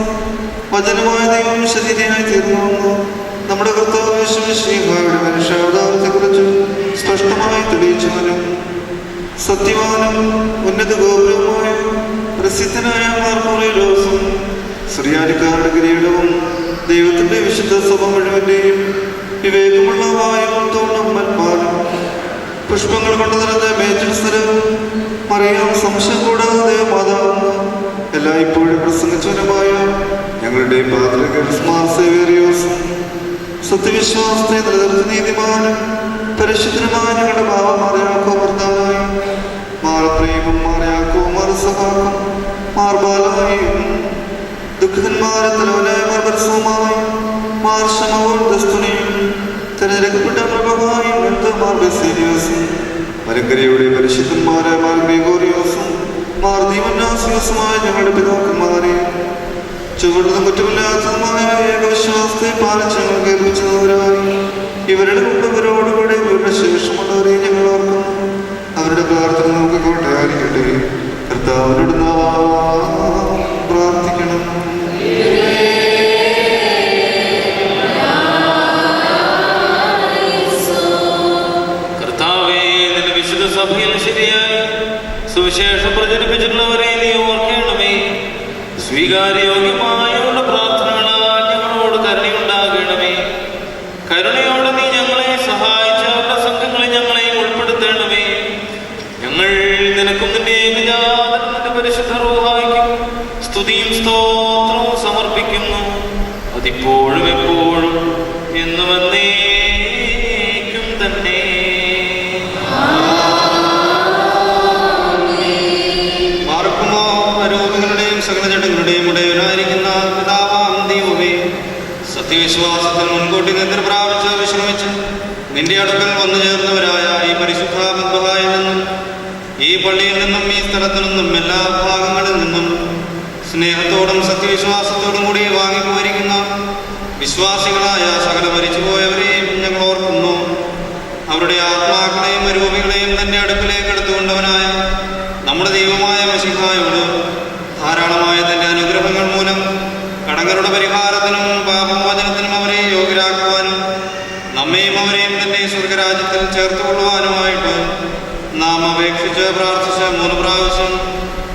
വചനമായ ദൈവം ശരീരയായി തീർന്നുവെന്ന് നമ്മുടെ കർത്താവ് യേശുമിശിഹായുടെ മനുഷ്യാവതാരത്തെക്കുറിച്ച് സ്പഷ്ടമായി തെളിയിച്ചവനും സത്യവാനും ഉന്നത ഗൗരവമായ പ്രസിദ്ധനായ മാർമോറേലോസും സുറിയാനിക്കാരുടെ കിരീടവും ദൈവത്തിന്റെ വിശുദ്ധ സഭ മുഴുവന്റെയും വിവേകമുള്ള വായും തോണമ്മന്മാരും പുഷ്പങ്ങൾ കൊണ്ട് നിറഞ്ഞ മേച്ചിൽ സ്ഥലവും മറിയാം സംശയം കൂടാതെ മാതാവുന്ന എല്ലായ്പ്പോഴും പ്രസംഗിച്ചവനുമായ ഞങ്ങളുടെ പാത്രികേറിയോസും സത്യവിശ്വാസത്തെ നിലനിർത്തി നീതിമാനും പരിശുദ്ധനുമായ ഞങ്ങളുടെ ഭാവം മാറിയാക്കോ ഭർത്താവായി മാർപ്രേമം മാറിയാക്കോ മറുസഭാക്കും മാർബാലായും ദുഃഖിതന്മാരെ തലവനായ മാർബർസവുമായി മാർഷമവും ദസ്തുനിയും തിരഞ്ഞെടുക്കപ്പെട്ട പ്രഭവായും മാർ ബെസേലിയോസും മലങ്കരയുടെ പരിശുദ്ധന്മാരെ മാർ ഗ്രിഗോറിയോസും മാർ ദീവനാസിയോസുമായ ഞങ്ങളുടെ പിതാക്കന്മാരെ ചുവടും കുറ്റമില്ലാത്തതുമായ ഏകവിശ്വാസത്തെ പാലിച്ച് ഞങ്ങൾ കേൾപ്പിച്ചവരായി ഇവരുടെ മുമ്പവരോടുകൂടെ ഇവരുടെ ശേഷമുള്ളവരെ ഞങ്ങൾ ഓർക്കുന്നു. അവരുടെ പ്രാർത്ഥന നമുക്ക് കോട്ടയായിരിക്കട്ടെ. കർത്താവിനോട് പ്രാർത്ഥിക്കണം. കർത്താവേ, നിന്റെ വിശുദ്ധ സഭയിൽ ശരിയായി സുവിശേഷം പ്രചരിപ്പിച്ചിട്ടുള്ളവരെ നീ ഓർക്കണമേ. സ്വീകാര്യോഗ്യമായുള്ള പ്രാർത്ഥനകളാൽ ഞങ്ങളോട് കരുണയുണ്ടാകണമേ. കരുണയോടെ നീ ഞങ്ങളെ സഹായിച്ച അവരുടെ സംഘങ്ങളെ ഞങ്ങളെയും ഉൾപ്പെടുത്തണമേ. ഞങ്ങൾ നിനക്കും നിന്റെ ഏകജാതനും നിന്റെ പരിശുദ്ധ റൂഹായിക്കും സ്തുതിയും സ്തോത്രവും സമർപ്പിക്കുന്നു. അതിപ്പോഴും എപ്പോഴും എന്നും എന്നേക്കും തന്നെ. മാർക്കുമോ രോഗങ്ങളുടെയും സകല ജഡങ്ങളുടെയും ഉടയവനായിരിക്കുന്ന പിതാവാം ദൈവമേ, സത്യവിശ്വാസത്തിൽ മുൻകൂട്ടി നിദ്ര പ്രാപിച്ച് വിശ്രമിച്ച് നിന്റെ അടുക്കൽ വന്നു ചേർന്നവരായ ഈ പരിശുദ്ധ ബന്ധുവായിൽ നിന്നും ഈ പള്ളിയിൽ നിന്നും ഈ സ്ഥലത്തു നിന്നും എല്ലാ ഭാഗങ്ങളിൽ നിന്നും സ്നേഹത്തോടും സത്യവിശ്വാസത്തോടും കൂടി വാങ്ങിപ്പോയിരിക്കുന്ന വിശ്വാസികളായ സകല മരിച്ചുപോയവരെയും ഞങ്ങൾ ഓർക്കുന്നു. അവരുടെ ആത്മാക്കളെയും അരൂപികളെയും തന്റെ അടുക്കിലേക്ക് എടുത്തുകൊണ്ടവനായ നമ്മുടെ ദൈവമായ മശിഹായോട് ധാരാളമായ തന്റെ അനുഗ്രഹങ്ങൾ മൂലം കടങ്ങളുടെ പരിഹാരത്തിനും പാപമോചനത്തിനും അവരെ യോഗ്യരാക്കുവാനും നമ്മയും അവരെയും തന്റെ സ്വർഗരാജ്യത്തിൽ ചേർത്തുകൊള്ളുവാനുമായിട്ട് നാം അപേക്ഷിച്ച് പ്രാർത്ഥിച്ച 3 പ്രാവശ്യം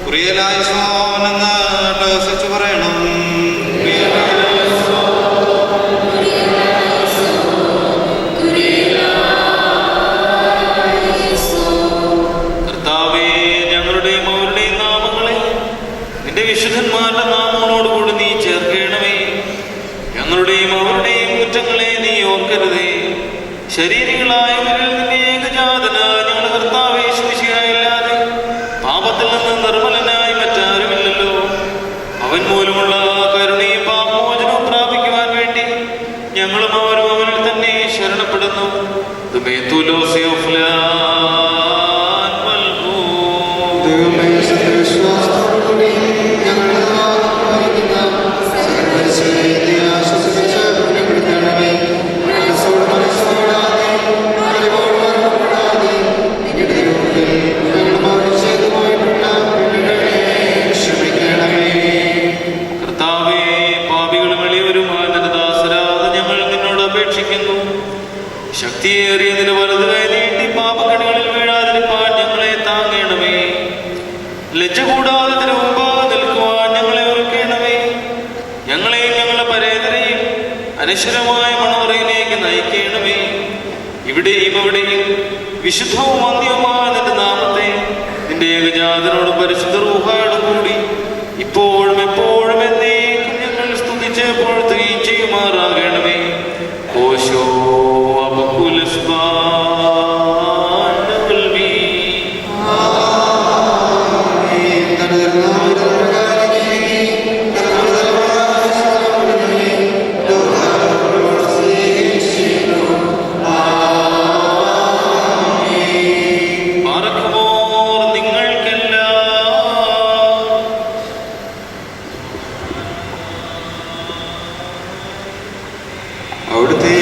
കുറിയലായിസോനെന്ന് ടഹസിച്ചു പറയണം. കർത്താവേ, ഞങ്ങളുടെയും അവരുടെയും നാമങ്ങളെ നിന്റെ വിശുദ്ധന്മാരുടെ നാമങ്ങളോടുകൂടി നീ ചേർക്കണമേ. ഞങ്ങളുടെയും അവരുടെയും കുറ്റങ്ങളെ നീ ഓർക്കരുതേ. ശരീരികളായവരിൽ നിന്റെ ഏകജാതന ഞങ്ങളുടെ കർത്താവേ യേശുമിശിഹായല്ലാതെ നിർമ്മലനായി മറ്റാരുമില്ലല്ലോ. അവൻ മൂലമുള്ള കരുണയും പാപമോചനവും പ്രാപിക്കുവാൻ വേണ്ടി ഞങ്ങളും അവരും അവനിൽ തന്നെ ശരണപ്പെടുന്നു. കർത്താവേ, പാപികളും എളിയവരുമായ നിന്റെ ദാസരാതെ ഞങ്ങൾ നിന്നോട് അപേക്ഷിക്കുന്നു. ശക്തിയേറിയ നിന്റെ വലതു കൈ നീട്ടി പാപക്കണികളിൽ വീഴാതിരിപ്പാൻ ഞങ്ങളെ താങ്ങണമേ. ലജ്ജ കൂടാതെ നിന്റെ മുമ്പാകെ നിൽക്കുവാൻ ഞങ്ങളെ ഒരുക്കണമേ. ഞങ്ങളെയും ഞങ്ങളുടെ പരേതരെയും അനശ്വരമായ മണവറയിലേക്ക് നയിക്കണമേ. ഇവിടെയും അവിടെയും വിശുദ്ധവും വന്ധ്യവുമായ നിന്റെ നാമത്തെ നിന്റെ ഏകജാതനോടും പരിശുദ്ധ റൂഹായോടും കൂടി ഇപ്പോഴും എപ്പോഴും എന്നേക്കും ഞങ്ങൾ സ്തുതിച്ച് പുകഴ്ത്തുകയും ചെയ്യുമാറാകണമേ. ഓശോ അവിടുത്തെ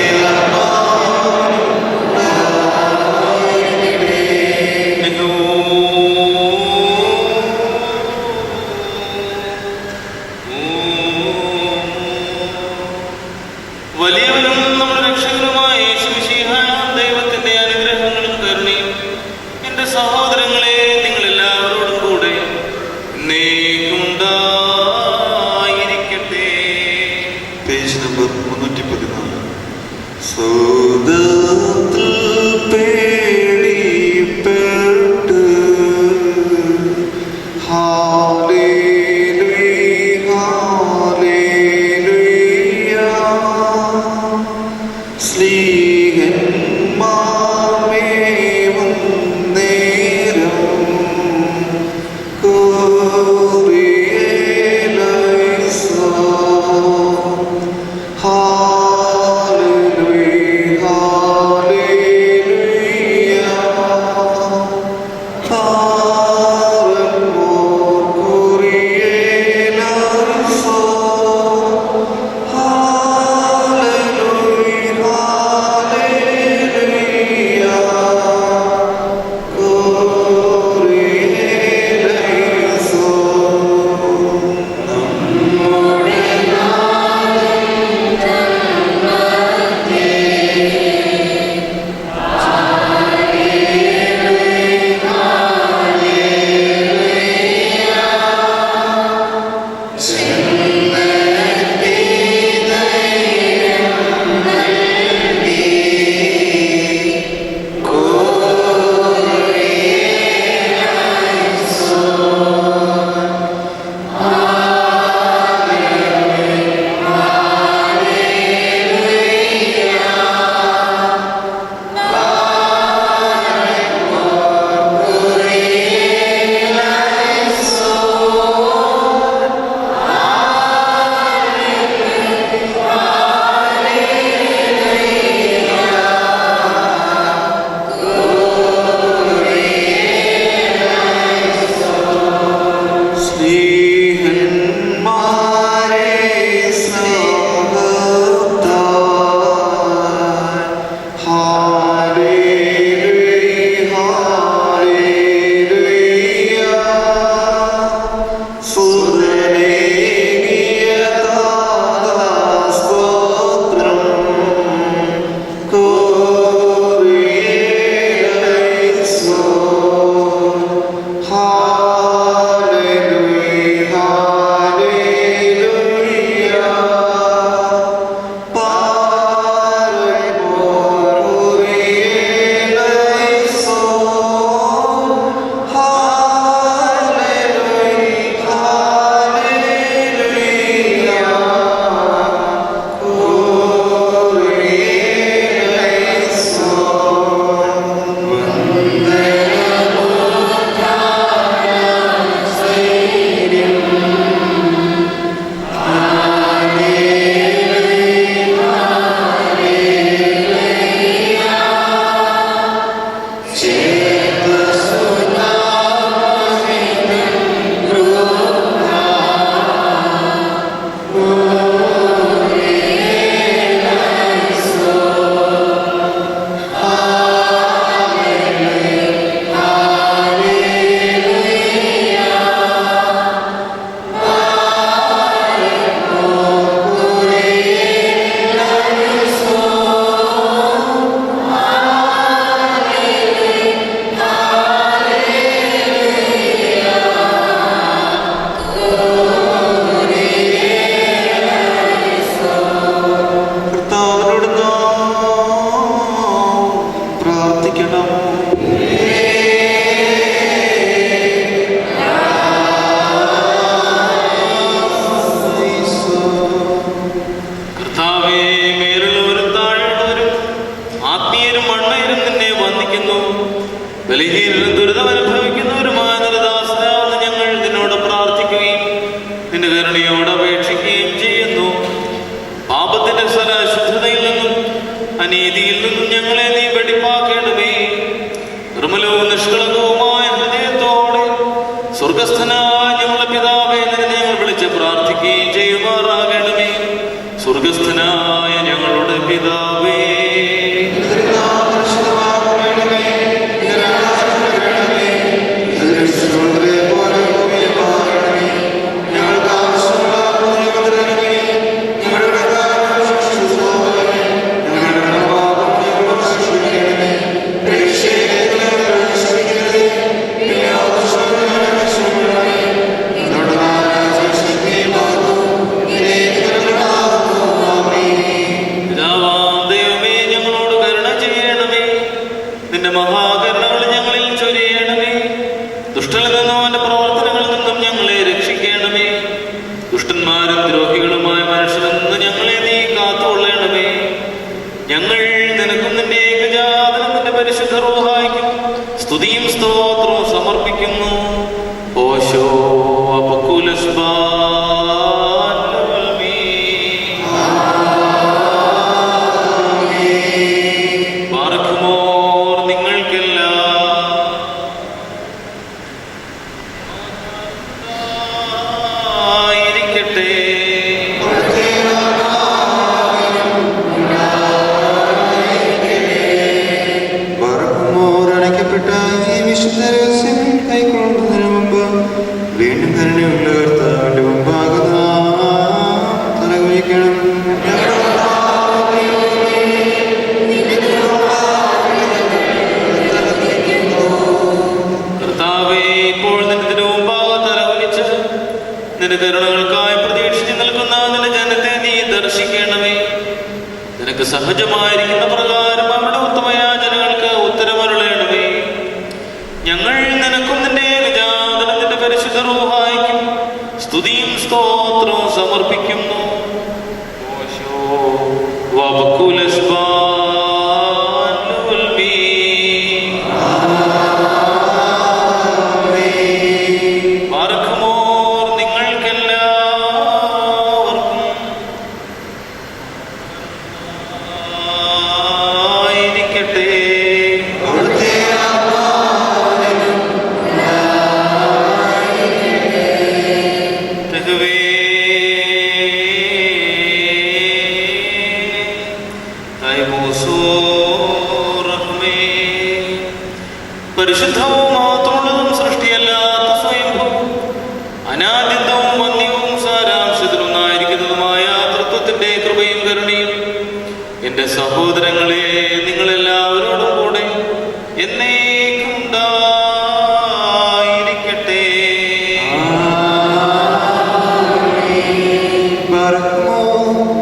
വലിയവനും നമ്മുടെ രക്ഷകനുമായ യേശുമിശിഹാ ദൈവത്തിന്റെ അനുഗ്രഹങ്ങളും കരുണയും എന്റെ സഹോദരങ്ങളെ നിങ്ങളെല്ലാവരോടും കൂടെ എന്നേക്കും ഉണ്ടായിരിക്കട്ടെ. Page number 314. സൗദത്തിൽ പേടിപ്പെട്ട് ഹാലേലൂയ ഹാലേലൂയ സ്ലീഹന്മാർമേവും നേരം കോറിയേലൈസോ ഹാലേലൂയ ദുരിതമനുഭവിക്കുന്നവരുമായ നിരദാസനാവുന്ന ഞങ്ങൾ നിന്നോട് പ്രാർത്ഥിക്കുകയും നിന്റെ കരുണയോട് അപേക്ഷിക്കുകയും ചെയ്യുന്നു. പാപത്തിന്റെ സ്ഥല അശുദ്ധതയിൽ നിന്നും അനീതിയിൽ നിന്നും ഞങ്ങളെ നീ വെടിപ്പാക്കേണമേ. നിർമ്മലവും നിഷ്കളങ്കവുമായ ഹൃദയത്തോടെ സ്വർഗസ്ഥനായ ഞങ്ങളുടെ പിതാവേ നിന്നെ ഞങ്ങൾ വിളിച്ച് പ്രാർത്ഥിക്കുകയും ചെയ്യുമാറാകണമേ. സ്വർഗസ്ഥനായ ഞങ്ങളുടെ പിതാവേ, സ്തുതിയും സ്തോത്രവും സമർപ്പിക്കുന്നു. ഓശോ പാർക്കുമോർ നിങ്ങൾക്കെല്ലാം ആയിരിക്കട്ടെ. വീണ്ടും കരുണയുള്ള കർത്താവിന്റെ മുമ്പാകെ തലകുനിക്കണം. കർത്താവേ, ഇപ്പോൾ നിന്റെ മുമ്പാകെ തലകുനിച്ച് നിന്റെ കരുണകൾക്കായി പ്രതീക്ഷിച്ച് നിൽക്കുന്ന നിന്റെ ജനത്തെ നീ ദർശിക്കണമേ. നിനക്ക് സഹജമായിരിക്കുന്ന പ്രകാരം അവരുടെ ഉത്തമയാചനകൾക്ക് ഉത്തരമരുളയണമേ. ഞങ്ങൾ നിനക്കും നിന്റെ ഏകജാതനത്തിന്റെ പരിശുദ്ധ റൂഹായിക്കും സ്തുതിയും സ്തോത്രവും സമർപ്പിക്കുന്നു. പാർക്കുമോർ നിങ്ങൾക്കെല്ലാവർക്കും ആയിരിക്കട്ടെ. പരിശുദ്ധവും മഹത്വമുള്ളതും സൃഷ്ടിയല്ലാത്ത സ്വയംഭൂവും അനാദ്യന്തവും വന്യവും സാരാംശത്തിലൊന്നായിരിക്കുന്നതുമായ തൃത്വത്തിന്റെ കൃപയും കരുണയും എന്റെ സഹോദരങ്ങളെ നിങ്ങളെല്ലാവരോടും കൂടെ എന്നേക്കും ഉണ്ടായിരിക്കട്ടെ.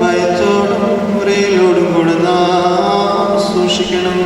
ഭയത്തോടും മുറയിലോടും കൂടെ നാം സൂക്ഷിക്കണം.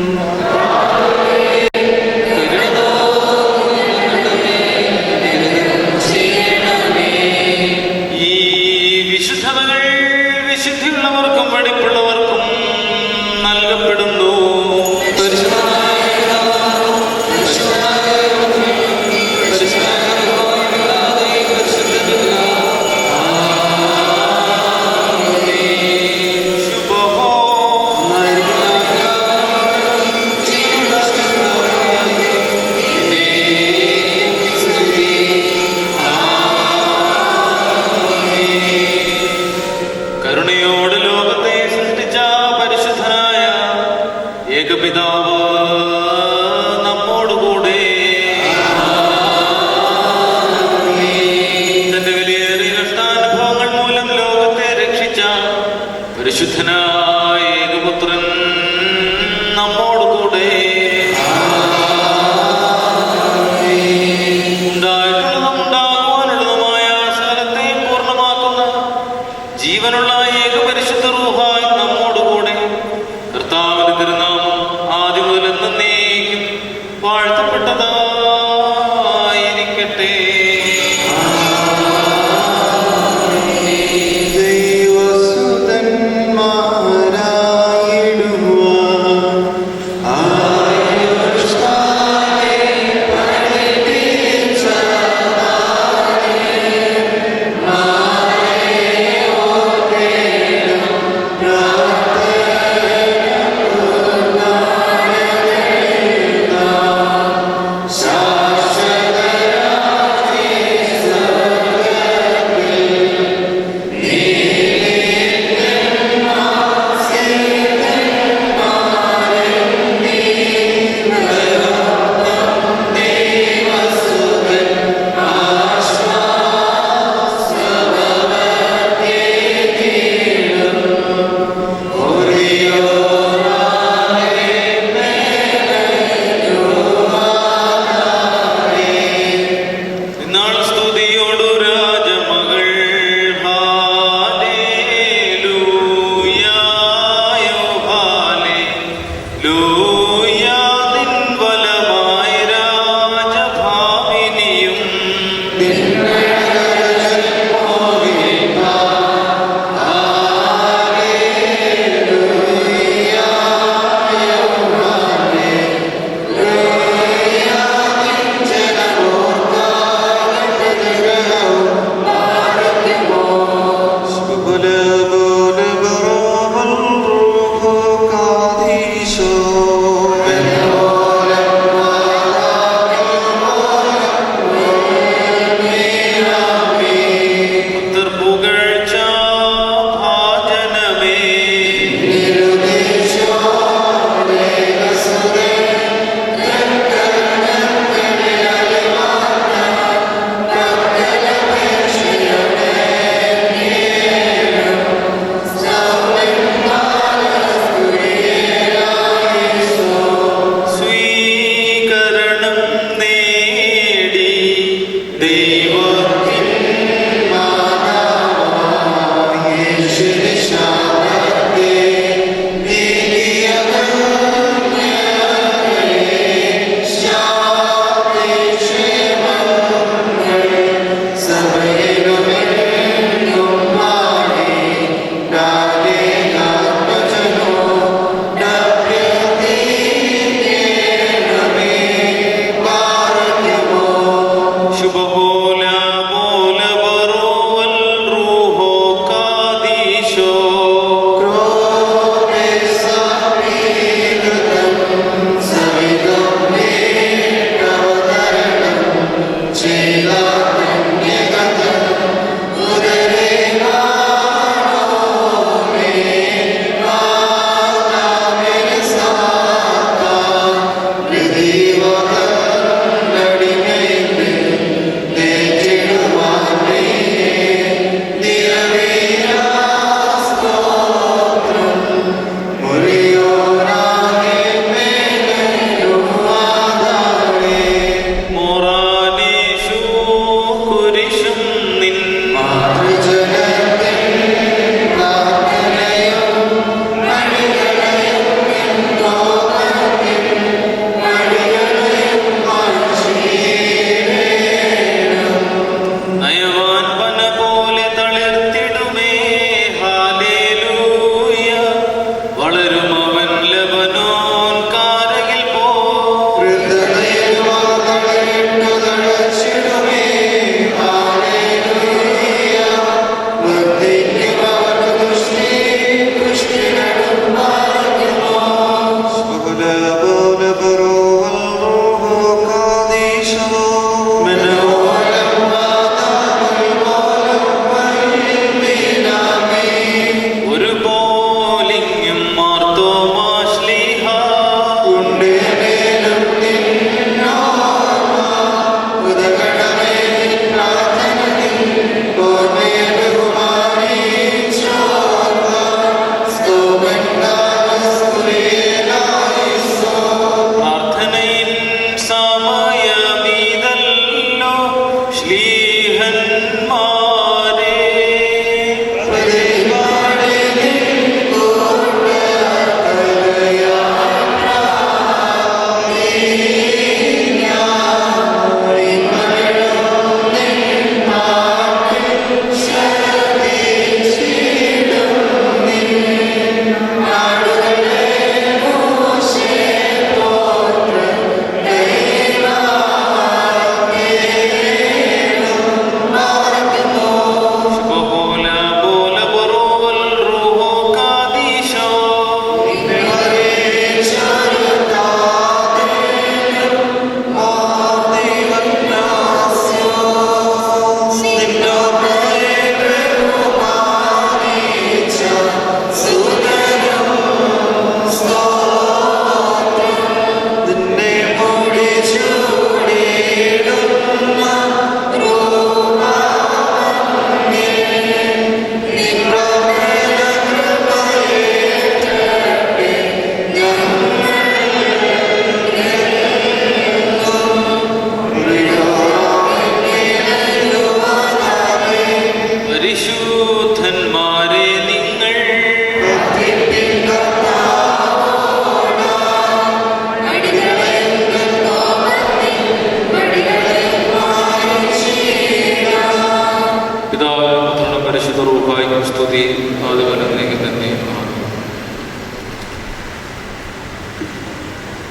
സ്തുതി അതുപോലെ തന്നെ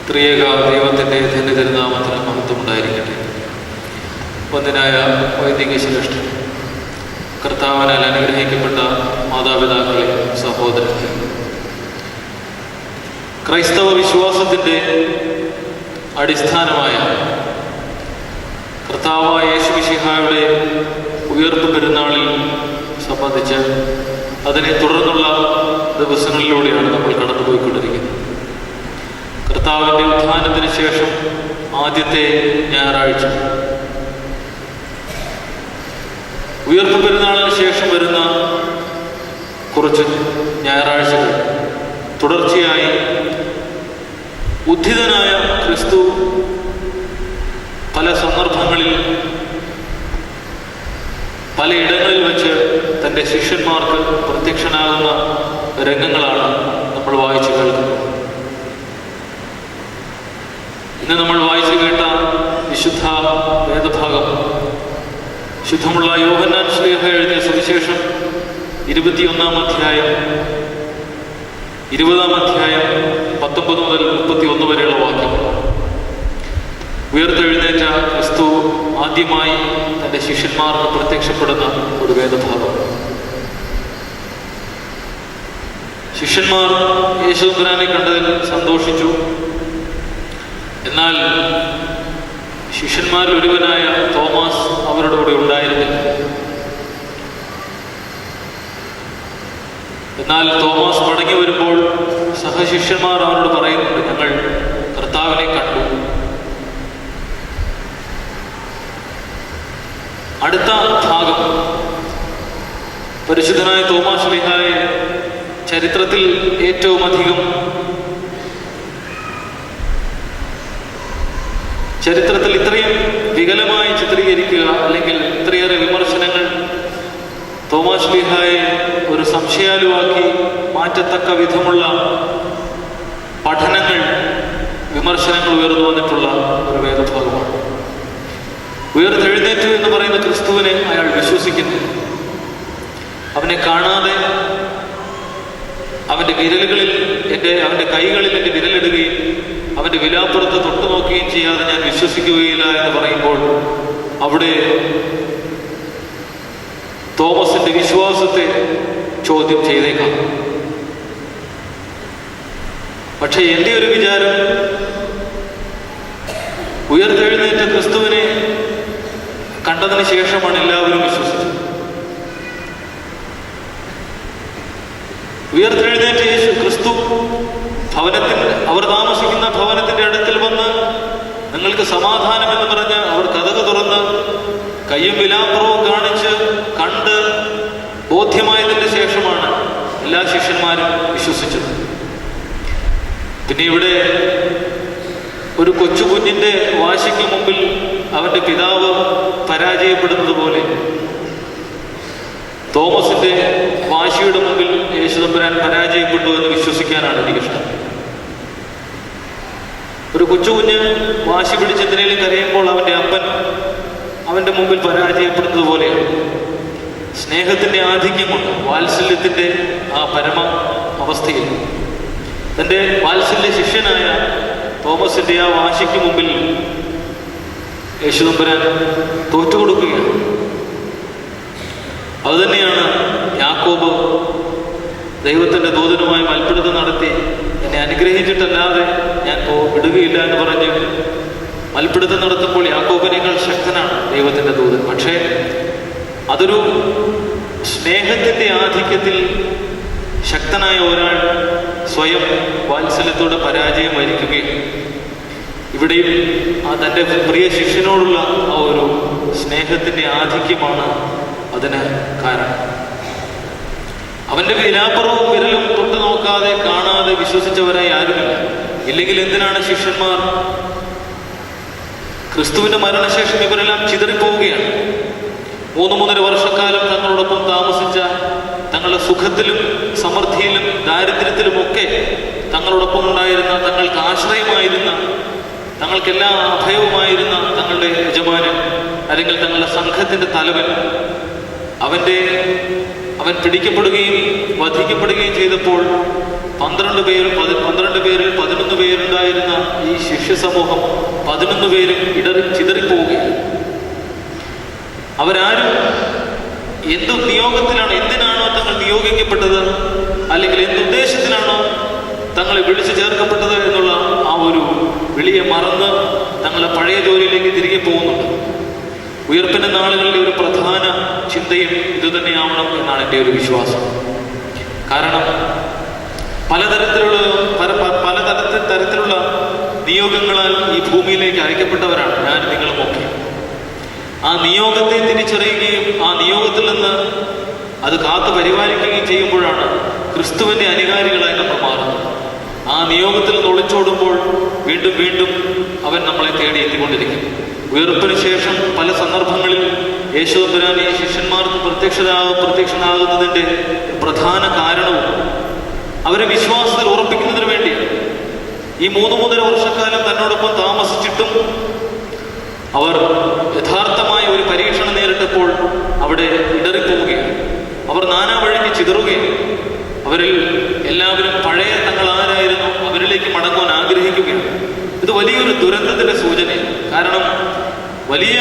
ത്രിയേക ദൈവത്തിൻ്റെ ധന്യതിരുനാമത്തിന് മഹത്വം ഉണ്ടായിരിക്കട്ടെ. വന്ദനായ വൈദിക ശ്രേഷ്ഠൻ, കർത്താവിനാൽ അനുഗ്രഹിക്കപ്പെട്ട മാതാപിതാക്കളെ, സഹോദരങ്ങളെ, ക്രൈസ്തവ വിശ്വാസത്തിൻ്റെ അടിസ്ഥാനമായ കർത്താവായ യേശു മിശിഹായുടെ ഉയർപ്പ് പെരുന്നാളിൽ സംബന്ധിച്ച് അതിനെ തുടർന്നുള്ള ദിവസങ്ങളിലൂടെയാണ് നമ്മൾ കടന്നുപോയിക്കൊണ്ടിരിക്കുന്നത്. കർത്താവിൻ്റെ ഉത്ഥാനത്തിന് ശേഷം ആദ്യത്തെ ഞായറാഴ്ച, ഉയർപ്പ് പെരുന്നാളിന് ശേഷം വരുന്ന കുറച്ച് ഞായറാഴ്ചകൾ തുടർച്ചയായി ഉദ്ധിതനായ ക്രിസ്തു പല സന്ദർഭങ്ങളിൽ പലയിടങ്ങളിൽ വെച്ച് തൻ്റെ ശിഷ്യന്മാർക്ക് പ്രത്യക്ഷനാകുന്ന രംഗങ്ങളാണ് നമ്മൾ വായിച്ചു കേൾക്കുന്നത്. ഇന്ന് നമ്മൾ വായിച്ചു കേട്ട വിശുദ്ധ വേദഭാഗം ശുദ്ധമുള്ള യോഹന്നാൻ ശ്ലീഹ എഴുതിയ സുവിശേഷം 21-ാം അധ്യായം 20-ാം അധ്യായം 19 മുതൽ 31 വരെയുള്ള വാക്യങ്ങൾ. ഉയർത്തെഴുന്നേറ്റ ക്രിസ്തു ആദ്യമായി തൻ്റെ ശിഷ്യന്മാർക്ക് പ്രത്യക്ഷപ്പെടുന്ന ഒരു വേദഭാഗം. ശിഷ്യന്മാർ യേശുദാനെ കണ്ടതിൽ സന്തോഷിച്ചു. എന്നാൽ ശിഷ്യന്മാരിൽ ഒരുവനായ തോമാസ് അവരുടെ കൂടെ ഉണ്ടായിരുന്നില്ല. എന്നാൽ തോമാസ് മടങ്ങി വരുമ്പോൾ സഹശിഷ്യന്മാർ അവരോട് പറയുന്നുണ്ട്, ഞങ്ങൾ കർത്താവിനെ കണ്ടു. അടുത്ത ഭാഗം പരിശുദ്ധനായ തോമാസ് ശ്ലീഹായെ ചരിത്രത്തിൽ ഏറ്റവും അധികം ചരിത്രത്തിൽ ഇത്രയും വികലമായി ചിത്രീകരിക്കുക അല്ലെങ്കിൽ ഇത്രയേറെ വിമർശനങ്ങൾ തോമാസ് ശ്ലീഹായെ ഒരു സംശയാലുവാക്കി മാറ്റത്തക്ക വിധമുള്ള പഠനങ്ങൾ വിമർശനങ്ങൾ ഉയർന്നു വന്നിട്ടുള്ള ഒരു വേദഭാഗമാണ്. ഉയർത്തെഴുന്നേറ്റു എന്ന് പറയുന്ന ക്രിസ്തുവിനെ അയാൾ വിശ്വസിക്കുന്നു. അവനെ കാണാതെ അവൻ്റെ വിരലുകളിൽ അവൻ്റെ കൈകളിൽ എൻ്റെ വിരലിടുകയും അവൻ്റെ വിലാപ്പുറത്ത് തൊട്ടു നോക്കുകയും ചെയ്യാതെ ഞാൻ വിശ്വസിക്കുകയില്ല എന്ന് പറയുമ്പോൾ അവിടെ തോമസിന്റെ വിശ്വാസത്തെ ചോദ്യം ചെയ്തേക്കാം. പക്ഷെ എൻ്റെ ഒരു വിചാരം, ഉയർത്തെഴുന്നേറ്റ ക്രിസ്തുവിനെ കണ്ടതിന് ശേഷമാണ് എല്ലാവരും വിശ്വസിച്ചത്. ഉയർത്തെഴുന്നേറ്റ യേശു ക്രിസ്തു അവർ താമസിക്കുന്ന ഭവനത്തിന്റെ അടുക്കൽ വന്ന് നിങ്ങൾക്ക് സമാധാനം എന്ന് പറഞ്ഞ് അവർ കതക് തുറന്ന് കയ്യും വിലാപ്പുറവും കാണിച്ച് കണ്ട് ബോധ്യമായതിന് ശേഷമാണ് എല്ലാ ശിഷ്യന്മാരും വിശ്വസിച്ചത്. പിന്നെ ഇവിടെ ഒരു കൊച്ചു കുഞ്ഞിന്റെ വാശിക്ക് മുമ്പിൽ അവന്റെ പിതാവ് പരാജയപ്പെടുന്നത് പോലെ തോമസിന്റെ വാശിയുടെ മുമ്പിൽ യേശുദമ്പുരാൻ പരാജയപ്പെട്ടു എന്ന് വിശ്വസിക്കാനാണ് എനിക്കിഷ്ടം. ഒരു കൊച്ചുകുഞ്ഞ് വാശി പിടിച്ചെന്തിനേലും കരയുമ്പോൾ അവൻ്റെ അപ്പൻ അവൻ്റെ മുമ്പിൽ പരാജയപ്പെടുന്നത് പോലെയാണ്. സ്നേഹത്തിൻ്റെ ആധിക്യം കൊണ്ട് വാത്സല്യത്തിൻ്റെ ആ പരമ അവസ്ഥയിൽ തൻ്റെ വാത്സല്യ ശിഷ്യനായ തോമസിൻ്റെ ആ വാശിക്ക് മുമ്പിൽ യേശുദമ്പുരാൻ തോറ്റുകൊടുക്കുകയാണ്. അതുതന്നെയാണ് യാക്കോബ് ദൈവത്തിൻ്റെ ദൂതനുമായി മൽപ്പിടുത്തം നടത്തി എന്നെ അനുഗ്രഹിച്ചിട്ടല്ലാതെ ഞാൻ വിടുകയില്ല എന്ന് പറഞ്ഞ് മൽപ്പിടുത്തം നടത്തുമ്പോൾ യാക്കോബിനേക്കാൾ ശക്തനാണ് ദൈവത്തിൻ്റെ ദൂതൻ. പക്ഷേ അതൊരു സ്നേഹത്തിൻ്റെ ആധിക്യത്തിൽ ശക്തനായ ഒരാൾ സ്വയം വാത്സല്യത്തോടെ പരാജയം വരിക്കുകയും ഇവിടെയും തൻ്റെ പ്രിയ ശിഷ്യനോടുള്ള ആ ഒരു സ്നേഹത്തിൻ്റെ ആധിക്യമാണ് അതിന് കാരണം. അവൻ്റെ വിലാപ്പുറവും വിരലും തൊട്ട് നോക്കാതെ കാണാതെ വിശ്വസിച്ചവരായി ആരുമില്ല. ഇല്ലെങ്കിൽ എന്തിനാണ് ശിഷ്യന്മാർ ക്രിസ്തുവിന്റെ മരണശേഷം ഇവരെല്ലാം ചിതറിപ്പോവുകയാണ്. 3-3.5 വർഷക്കാലം തങ്ങളോടൊപ്പം താമസിച്ച, തങ്ങളുടെ സുഖത്തിലും സമൃദ്ധിയിലും ദാരിദ്ര്യത്തിലുമൊക്കെ തങ്ങളോടൊപ്പം ഉണ്ടായിരുന്ന, തങ്ങൾക്ക് ആശ്രയമായിരുന്ന, തങ്ങൾക്കെല്ലാം അഭയവുമായിരുന്ന തങ്ങളുടെ യജമാനൻ അല്ലെങ്കിൽ തങ്ങളുടെ സംഘത്തിന്റെ തലവൻ അവൻ പിടിക്കപ്പെടുകയും വധിക്കപ്പെടുകയും ചെയ്തപ്പോൾ 12 പേരിൽ 11 പേരുണ്ടായിരുന്ന ഈ ശിഷ്യ സമൂഹം 11 പേരും ചിതറിപ്പോവുകയാണ്. അവരാരും എന്തു നിയോഗത്തിലാണ്, എന്തിനാണോ തങ്ങൾ നിയോഗിക്കപ്പെട്ടത്, അല്ലെങ്കിൽ എന്തുദ്ദേശത്തിലാണോ തങ്ങളെ വിളിച്ചു ചേർക്കപ്പെട്ടത് എന്നുള്ള ആ ഒരു വിളിയെ മറന്ന് തങ്ങളുടെ പഴയ ജോലിയിലേക്ക് തിരികെ പോകുന്നുണ്ട്. ഉയർപ്പിന്റെ നാളുകളിലെ ഒരു പ്രധാന ചിന്തയും ഇതുതന്നെയാവണം എന്നാണ് എൻ്റെ ഒരു വിശ്വാസം. കാരണം പലതരത്തിലുള്ള നിയോഗങ്ങളാൽ ഈ ഭൂമിയിലേക്ക് അയക്കപ്പെട്ടവരാണ് ഞാൻ നിങ്ങളുമൊക്കെ. ആ നിയോഗത്തെ തിരിച്ചറിയുകയും ആ നിയോഗത്തിൽ നിന്ന് അത് കാത്തു പരിപാലിക്കുകയും ചെയ്യുമ്പോഴാണ് ക്രിസ്തുവിന്റെ അനുകാരികളായി നമ്മൾ മാറുന്നത്. ആ നിയോഗത്തിൽ നിന്ന് ഒളിച്ചോടുമ്പോൾ വീണ്ടും വീണ്ടും അവൻ നമ്മളെ തേടി എത്തിക്കൊണ്ടിരിക്കും. ഉയർപ്പിന് ശേഷം പല സന്ദർഭങ്ങളിൽ യേശുദമ്പുരാൻ ഈ ശിഷ്യന്മാർക്ക് പ്രത്യക്ഷനാകുന്നതിൻ്റെ പ്രധാന കാരണവും അവരെ വിശ്വാസത്തിൽ ഉറപ്പിക്കുന്നതിന് വേണ്ടിയാണ്. ഈ 3 വർഷക്കാലം തന്നോടൊപ്പം താമസിച്ചിട്ടും അവർ യഥാർത്ഥമായ ഒരു പരീക്ഷണം നേരിട്ടപ്പോൾ അവിടെ ഇടറിപ്പോവുകയാണ്. അവർ നാനാ വഴിക്ക് ചിതറുകയാണ്. അവരിൽ എല്ലാവരും പഴയ തങ്ങൾ ആരായിരുന്നു അവരിലേക്ക് മടങ്ങുവാൻ ആഗ്രഹിക്കുകയാണ്. ഇത് വലിയൊരു ദുരന്തത്തിന്റെ സൂചനയാണ്. കാരണം വലിയ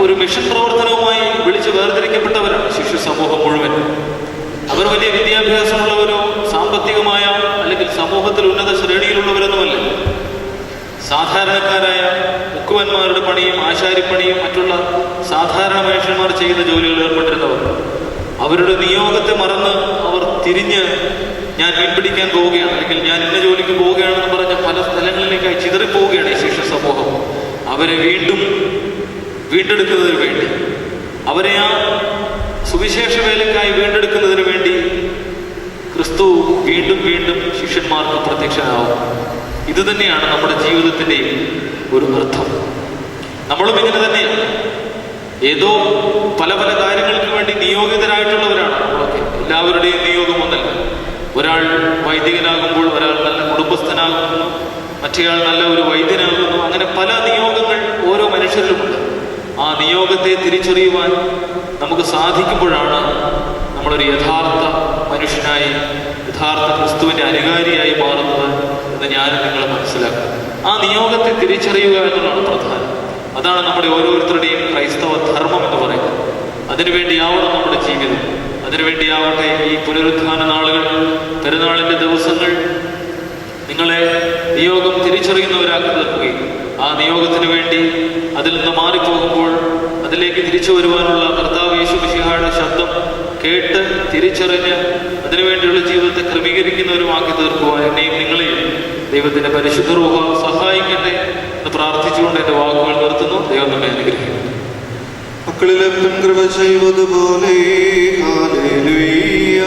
ഒരു മിഷൻ പ്രവർത്തനവുമായി വിളിച്ച് വേർതിരിക്കപ്പെട്ടവരാണ് ശിശു സമൂഹം മുഴുവൻ. അവർ വലിയ വിദ്യാഭ്യാസമുള്ളവരോ സാമ്പത്തികമായ അല്ലെങ്കിൽ സമൂഹത്തിൽ ഉന്നത ശ്രേണിയിലുള്ളവരൊന്നുമല്ല. സാധാരണക്കാരായ മുക്കുവന്മാരുടെ പണിയും ആശാരിപ്പണിയും മറ്റുള്ള സാധാരണ മനുഷ്യന്മാർ ചെയ്യുന്ന ജോലികളിൽ ഏർപ്പെട്ടിരുന്നവർ. അവരുടെ നിയോഗത്തെ മറന്ന് അവർ തിരിഞ്ഞ് ഞാൻ മീൻ പിടിക്കാൻ പോവുകയാണ്, അല്ലെങ്കിൽ ഞാൻ ഇന്ന ജോലിക്ക് പോവുകയാണെന്ന് പറഞ്ഞ പല സ്ഥലങ്ങളിലേക്കായി ചിതറിപ്പോവുകയാണ് ഈ ശിശു സമൂഹം. അവരെ വീണ്ടെടുക്കുന്നതിന് വേണ്ടി, അവരെ ആ സുവിശേഷ വേലയ്ക്കായി വീണ്ടെടുക്കുന്നതിന് വേണ്ടി ക്രിസ്തു വീണ്ടും വീണ്ടും ശിഷ്യന്മാർക്ക് പ്രത്യക്ഷനാവും. ഇത് തന്നെയാണ് നമ്മുടെ ജീവിതത്തിൻ്റെ ഒരു അർത്ഥം. നമ്മളും ഇങ്ങനെ തന്നെയാണ്. ഏതോ പല കാര്യങ്ങൾക്ക് വേണ്ടി നിയോഗിതരായിട്ടുള്ളവരാണ് നമ്മളൊക്കെ. എല്ലാവരുടെയും നിയോഗം ഒന്നല്ല. ഒരാൾ വൈദികനാകുമ്പോൾ ഒരാൾ നല്ല കുടുംബസ്ഥനാകുന്നു, മറ്റേയാൾ നല്ല ഒരു വൈദ്യനാകുന്നു. അങ്ങനെ പല നിയോഗങ്ങൾ ഓരോ മനുഷ്യരിലുമുണ്ട്. ആ നിയോഗത്തെ തിരിച്ചറിയുവാൻ നമുക്ക് സാധിക്കുമ്പോഴാണ് നമ്മളൊരു യഥാർത്ഥ മനുഷ്യനായി, യഥാർത്ഥ ക്രിസ്തുവിൻ്റെ അനുകാരിയായി മാറുന്നത് എന്ന് ഞാനും നിങ്ങൾ മനസ്സിലാക്കും. ആ നിയോഗത്തെ തിരിച്ചറിയുക എന്നുള്ളതാണ് പ്രധാനം. അതാണ് നമ്മുടെ ഓരോരുത്തരുടെയും ക്രൈസ്തവ ധർമ്മം എന്ന് പറയുന്നത്. അതിനുവേണ്ടിയാവണം നമ്മുടെ ജീവിതം. അതിനുവേണ്ടിയാവട്ടെ ഈ പുനരുത്ഥാന നാളുകൾ, പെരുന്നാളിൻ്റെ ദിവസങ്ങൾ നിങ്ങളെ നിയോഗം തിരിച്ചറിയുന്നവരാക്കി തീർക്കുകയും ആ നിയോഗത്തിന് വേണ്ടി അതിൽ നിന്ന് മാറിപ്പോകുമ്പോൾ അതിലേക്ക് തിരിച്ചു വരുവാനുള്ള കർത്താവ് യേശു മിശിഹായുടെ ശബ്ദം കേട്ട് തിരിച്ചറിഞ്ഞ് അതിനുവേണ്ടിയുള്ള ജീവിതത്തെ ക്രമീകരിക്കുന്നവരുമാക്കി തീർക്കുവാൻ എന്നെയും നിങ്ങളെയും ദൈവത്തിൻ്റെ പരിശുദ്ധ റൂഹ സഹായിക്കട്ടെ എന്ന് പ്രാർത്ഥിച്ചുകൊണ്ട് എൻ്റെ വാക്കുകൾ നിർത്തുന്നു. ദൈവം നമ്മെ അനുഗ്രഹിക്കുന്നു. മക്കളിലെപ്പം കൃപ ചെയ്വതുപോലെ ഹല്ലേലൂയ.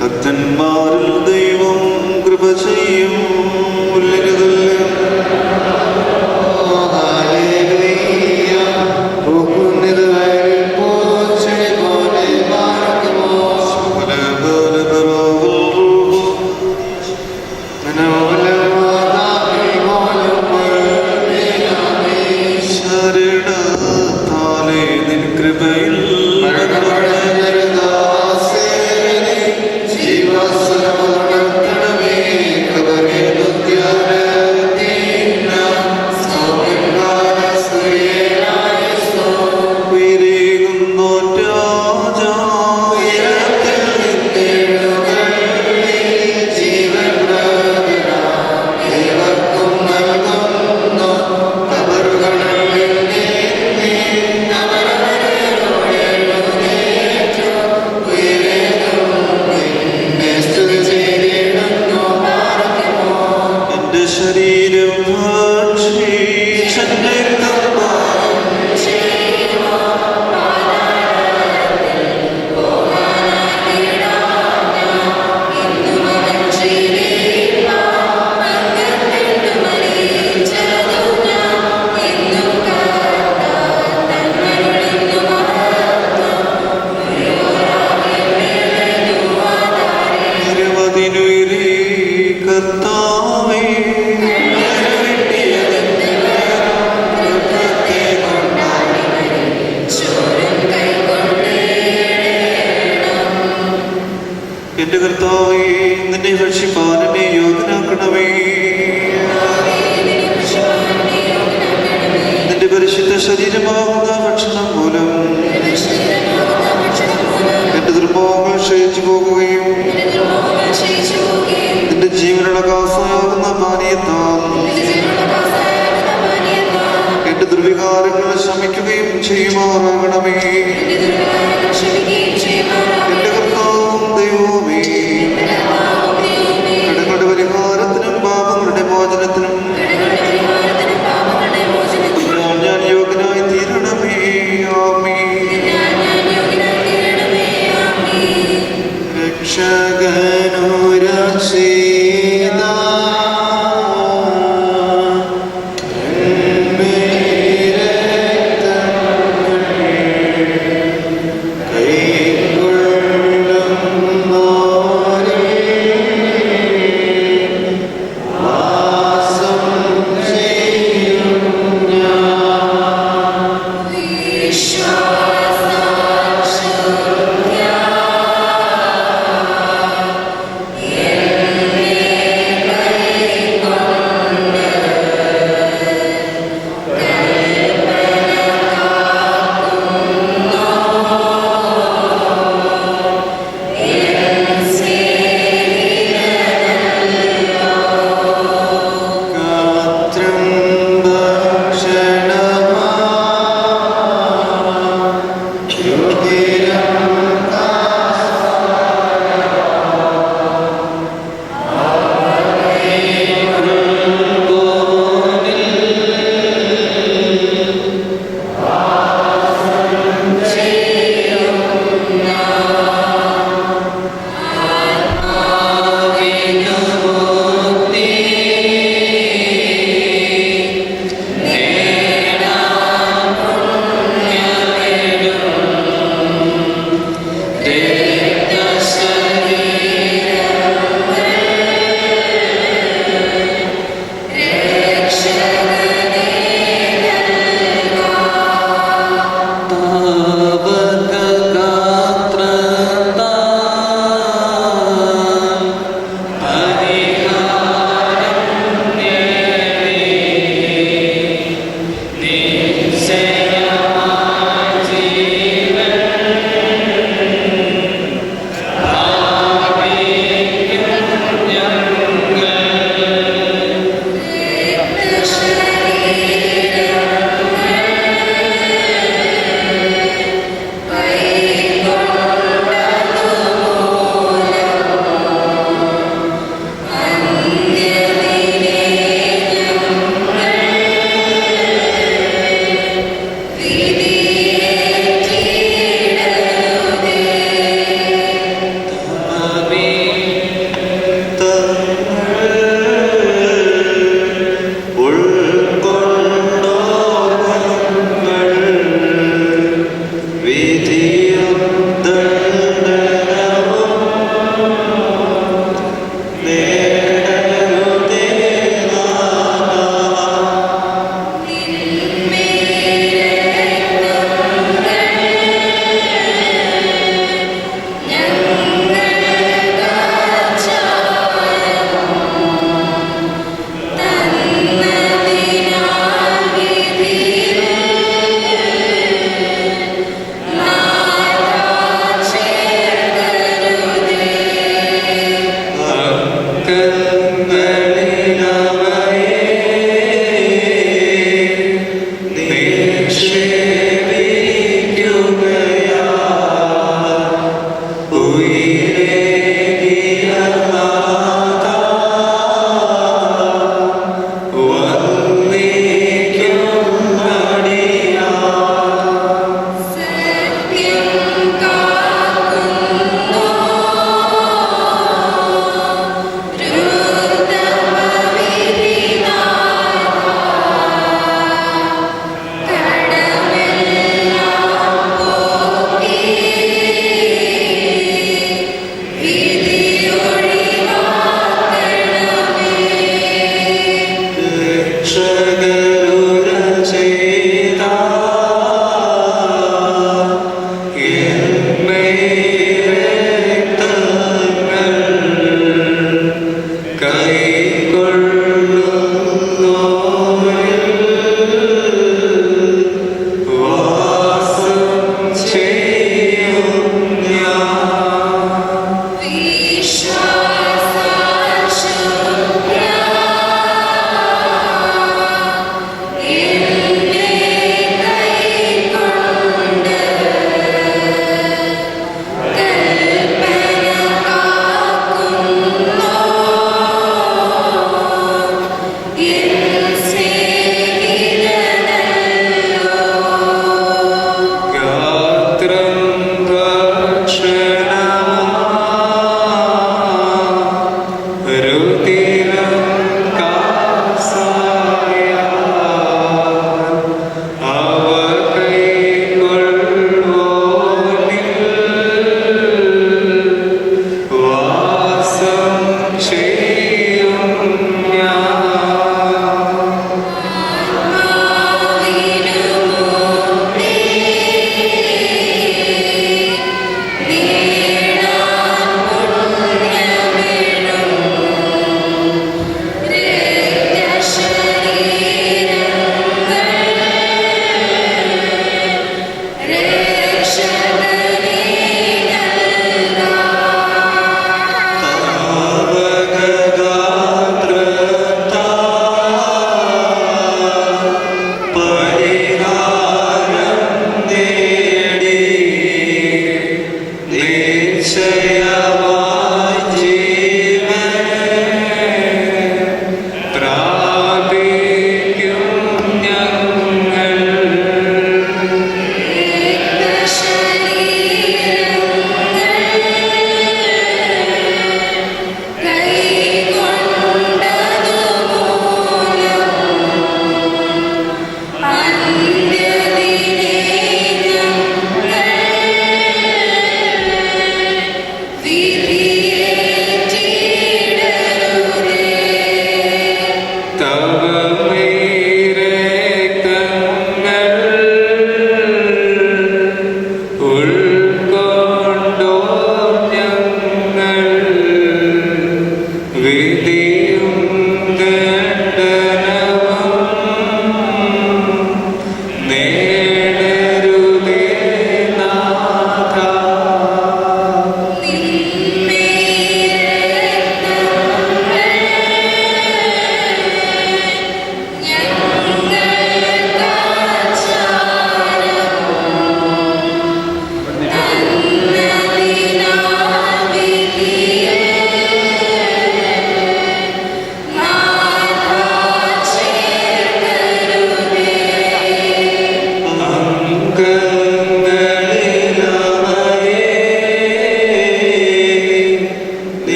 ഭക്തന്മാരിൽ ദൈവം കൃപ ചെയ്യും. എന്റെ കർത്താവേ, നിന്നെ ഭക്ഷിപ്പാൻ എന്നെ യോഗ്യനാക്കണമേ. നിന്റെ പരിശുദ്ധ ശരീരമാകുന്ന ഭക്ഷണം മൂലം എന്റെ ദുർഭോഗങ്ങൾ ക്ഷയിച്ചു പോകുകയും നിന്റെ ജീവനുള്ള കാസാകുന്ന പാനീയത്താൽ എന്റെ ദുർവികാരങ്ങൾ ശമിക്കുകയും ചെയ്യുമാറാകണമേ. എന്റെ കർത്താവും ദൈവമേ, കടങ്ങളുടെ പരിഹാരത്തിനും പാപങ്ങളുടെ മോചനത്തിനും ഞാൻ യോഗ്യനായി തീരണമേ. ആമേൻ. രക്ഷകനുരക്ഷിതാ രക്ഷകനുരക്ഷിതാ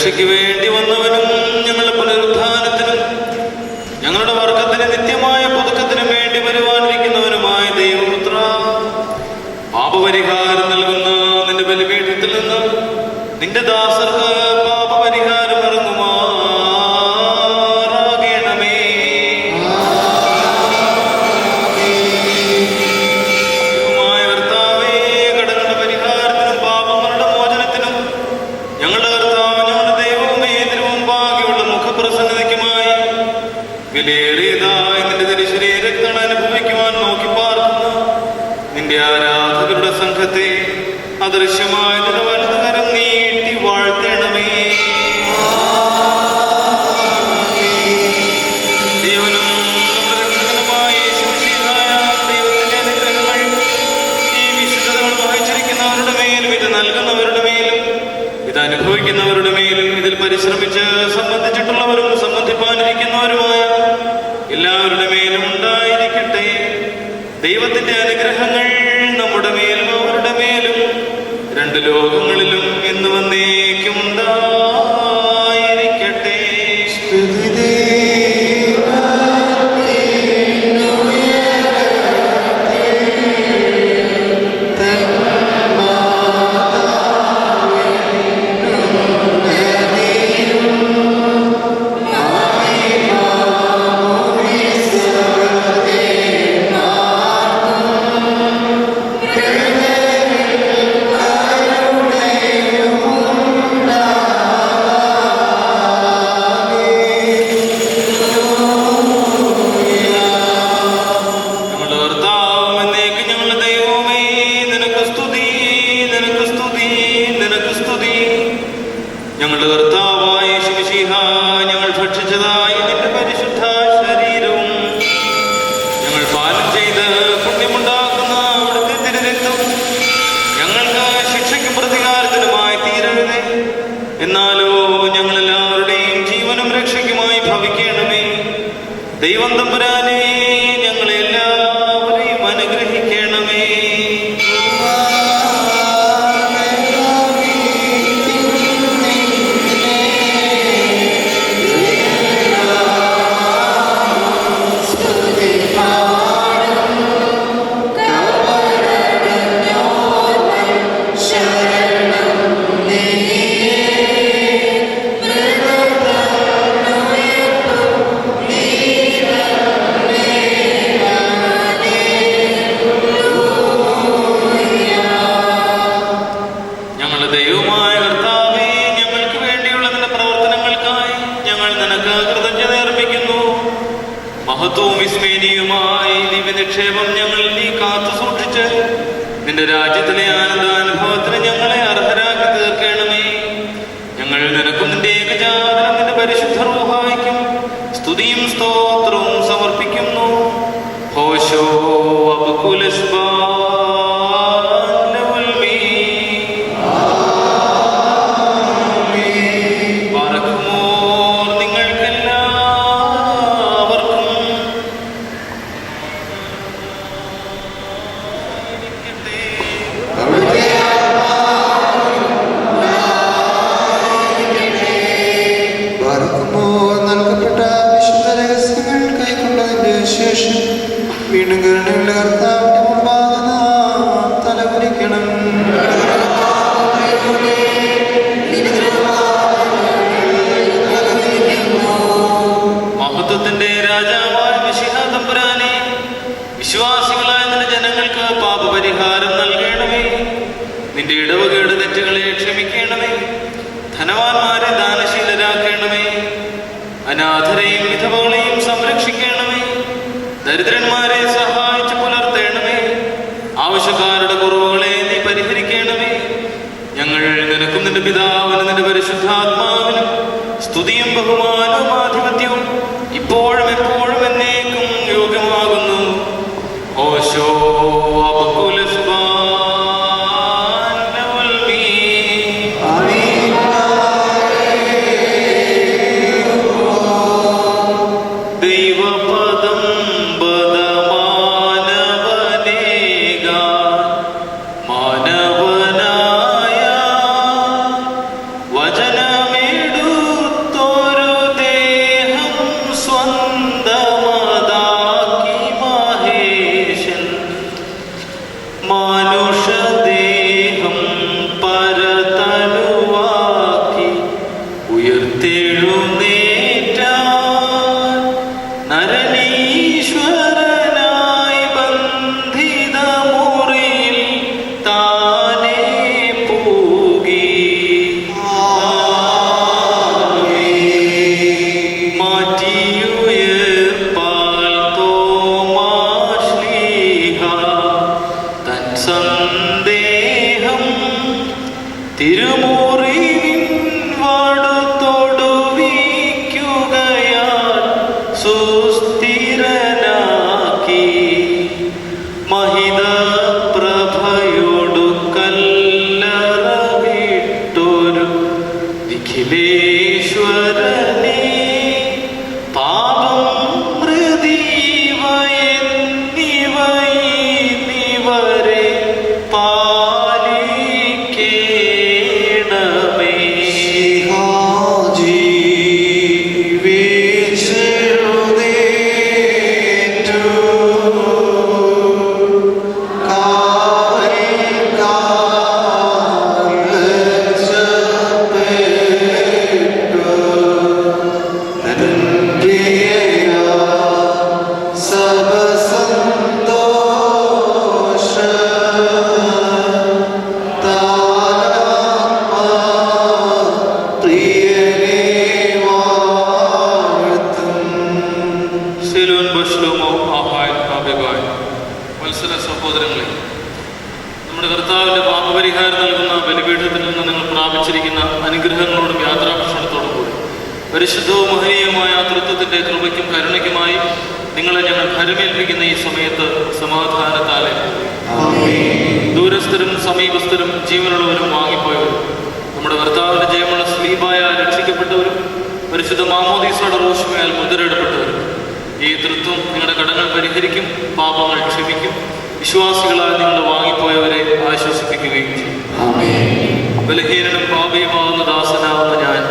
രക്ഷയ്ക്ക് വേണ്ടി വന്നവനും ഞങ്ങളുടെ പുനരുത്ഥാനത്തിനും ഞങ്ങളുടെ വർഗത്തിന് നിത്യമായ പുതുക്കത്തിനും വേണ്ടി വരുവാനിരിക്കുന്നവനുമായ ദൈവപുത്ര, പാപപരിഹാരം നൽകുന്ന നിന്റെ ബലിപീഠത്തിൽ നിന്ന് നിന്റെ ദാസർക്ക് പാപപരിഹാരം ഇറങ്ങുമാറാകണമേ. ദൈവമായ കർത്താവേ, കടങ്ങളുടെ പരിഹാരത്തിനും പാപങ്ങളുടെ മോചനത്തിനും ഞങ്ങളുടെ കർത്താവ് ഞങ്ങളുടെ ദൈവമേ തിരുമുമ്പാകെയുള്ള മുഖപ്രസന്നതയ്ക്കുമായി വിലയേറിയതായി നിന്റെ തിരുശരീര രക്തങ്ങൾ അനുഭവിക്കുവാൻ നോക്കി പാർക്കുന്ന നിന്റെ ആരാധകരുടെ സംഘത്തെ അദൃശ്യമായ നിന്റെ വലതുകരം നീട്ടി വാഴ്ത്തണമേ. ജീവനും നമ്മുടെ രക്ഷകനുമായ യേശുമിശിഹായ ദൈവത്തിന്റെ അനുഗ്രഹങ്ങൾ ഈ വിശുദ്ധതകൾ വഹിച്ചിരിക്കുന്നവരുടെ മേലും ഇത് നൽകുന്നവരുടെ മേലും ഇത് അനുഭവിക്കുന്നവരുടെ മേലും ഇതിൽ പരിശ്രമിച്ച് സംബന്ധിച്ചിട്ടുള്ളവരും സംബന്ധിപ്പാനിരിക്കുന്നവരുമായ എല്ലാവരുടെ മേലും ഉണ്ടായിരിക്കട്ടെ. ദൈവത്തിന്റെ അനുഗ്രഹങ്ങൾ നമ്മുടെ മേലും അവരുടെ മേലും രണ്ട് ലോകങ്ങളിലും എന്ന് വന്നേക്കും ഉണ്ടായിരിക്കട്ടെ. ഞങ്ങളുടെ കർത്താവായ യേശുമിശിഹ, ഞങ്ങൾ ഭക്ഷിച്ചതായി നിന്റെ പരിശുദ്ധ ശരീരവും ഞങ്ങൾ പാലം ചെയ്ത് പുണ്യമുണ്ടാക്കുന്ന അവിടുത്തെ തിരുരക്തം ഞങ്ങൾക്ക് ശിക്ഷയ്ക്കും പ്രതികാരത്തിനുമായി തീരരുതേ. എന്നാലോ ഞങ്ങളെല്ലാവരുടെയും ജീവനും രക്ഷയ്ക്കുമായി ഭവിക്കണമേ. ദൈവം തമ്പുരാനെ, ഞങ്ങളെല്ലാവരെയും അനുഗ്രഹിക്കണമേ. മഹത്വവും വിസ്മയനീയമായി ദിവ്യനിക്ഷേപം ഞങ്ങളിൽ നീ കാത്തു സൂക്ഷിച്ച് നിന്റെ രാജ്യത്തിലെ ആനന്ദാനുഭവത്തിന് ഞങ്ങളെ അർഹരാക്കി തീർക്കണമേ. ഞങ്ങൾ നിനക്കും നിന്റെ ഏകജാതനും നിന്റെ പരിശുദ്ധ റൂഹായിക്കും സ്തുതിയും സ്തോത്രവും സമർപ്പിക്കുന്നു. ഹോശോ വീണ്ടും കരുണയുള്ള കർത്താവിന്റെ മുമ്പാകെ നാം തലകുനിക്കണം. മഹത്വത്തിന്റെ രാജാവായ മിശിഹാ തമ്പുരാനെ, വിശ്വാസികളായ നിന്റെ ജനങ്ങൾക്ക് പാപപരിഹാരം നൽകണമേ. നിന്റെ ഇടവകയുടെ തെറ്റുകളെ ക്ഷമിക്കണമേ. ധനവാന്മാരെ ദാനശീലരാക്കണമേ. അനാഥരെയും വിധവകളെയും സംരക്ഷിക്കണമേ. ദരിദ്രന്മാരെ സഹായിച്ചു പുലർത്തേണമേ. ആവശ്യക്കാരുടെ കുറവുകളെ നീ പരിഹരിക്കണമേ. ഞങ്ങൾ നിനക്കും നിന്റെ പിതാവിനും നിന്റെ പരിശുദ്ധാത്മാവിനും സ്തുതിയും ബഹുമാനവും ആധിപത്യവും ഇപ്പോഴും എപ്പോഴും എന്നേക്കും യോഗ്യമാകുന്നു. ഓശോ വചനമേടു അഖിലേശ്വരനെ പാപം മൃതിവരെ പാലിക്കേണമേ. സെലോൻ ബഷ്ലോമോ ആഹായ് ആബെഗായ്. വത്സല സഹോദരങ്ങളെ, നമ്മുടെ കർത്താവിന്റെ പാപപരിഹാരം നൽകുന്ന ബലിപീഠത്തിൽ നിന്ന് നിങ്ങൾ പ്രാപിച്ചിരിക്കുന്ന അനുഗ്രഹങ്ങളോടും യാത്രാഭക്ഷണത്തോടും കൂടി പരിശുദ്ധവും മഹനീയവുമായ തൃത്വത്തിന്റെ കൃപയ്ക്കും കരുണയ്ക്കുമായി നിങ്ങളെ ഞങ്ങൾ ഭരമേൽപ്പിക്കുന്ന ഈ സമയത്ത് സമാധാനത്താലെ ദൂരസ്ഥരും സമീപസ്ഥരും ജീവനുള്ളവരും വാങ്ങിപ്പോയവരും നമ്മുടെ കർത്താവിന്റെ ജയമുള്ള സ്ലീബായ രക്ഷിക്കപ്പെട്ടവരും പരിശുദ്ധ മാമോദീസയുടെ റോഷമയാൽ മുദ്രയിടപ്പെട്ടവരും ഈ തൃത്വം നിങ്ങളുടെ കടങ്ങൾ പരിഹരിക്കും, പാപങ്ങൾ ക്ഷമിക്കും, വിശ്വാസികളാൽ നിങ്ങൾ വാങ്ങിപ്പോയവരെ ആശ്വസിപ്പിക്കുകയും ചെയ്യും. ബലഹീനനും പാപിയുമാകുന്ന ദാസനാവുന്ന ഞാൻ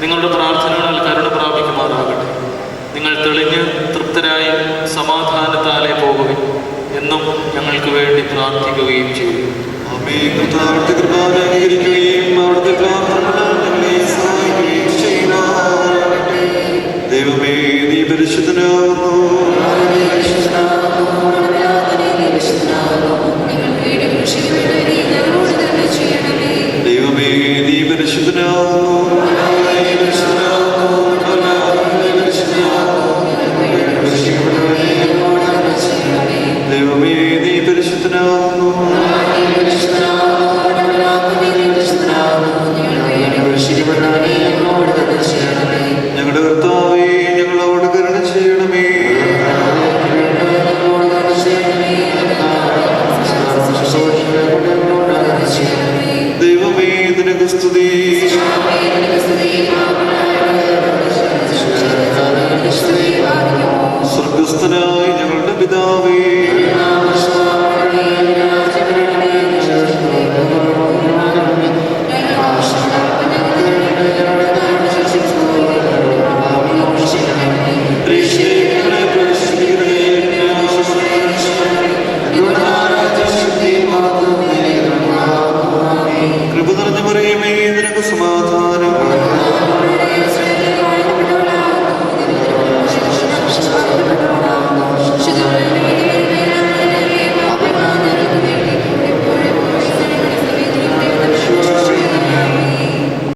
നിങ്ങളുടെ പ്രാർത്ഥനകളാൽ കരുണ പ്രാപിക്കുമാറാകട്ടെ. നിങ്ങൾ തെളിഞ്ഞ് തൃപ്തരായി സമാധാനത്താലെ പോകുവിൻ എന്നും ഞങ്ങൾക്ക് വേണ്ടി പ്രാർത്ഥിക്കുകയും ചെയ്യും. കർത്താവിന്റെ കൃപ അംഗീകരിക്കുകയും അവിടുത്തെ പ്രാർത്ഥനകളാൽ ഞങ്ങളെ സഹായിക്കുകയും ചെയ്യുമാറാകട്ടെ. ദൈവമേ, നീ പരിശുദ്ധനാകുന്നു. ദൈവമേ, നീ പരിശുദ്ധനാകുന്നു. ദൈവമേ, നീ പരിശുദ്ധനാകുന്നു. ഞങ്ങളുടെ കർത്താവേ, ഞങ്ങളോട് കരുണ ചെയ്യണമേ. ദൈവമേ, നിനക്ക് സ്തുതി. സ്വർഗസ്ഥനായ ഞങ്ങളുടെ പിതാവേ,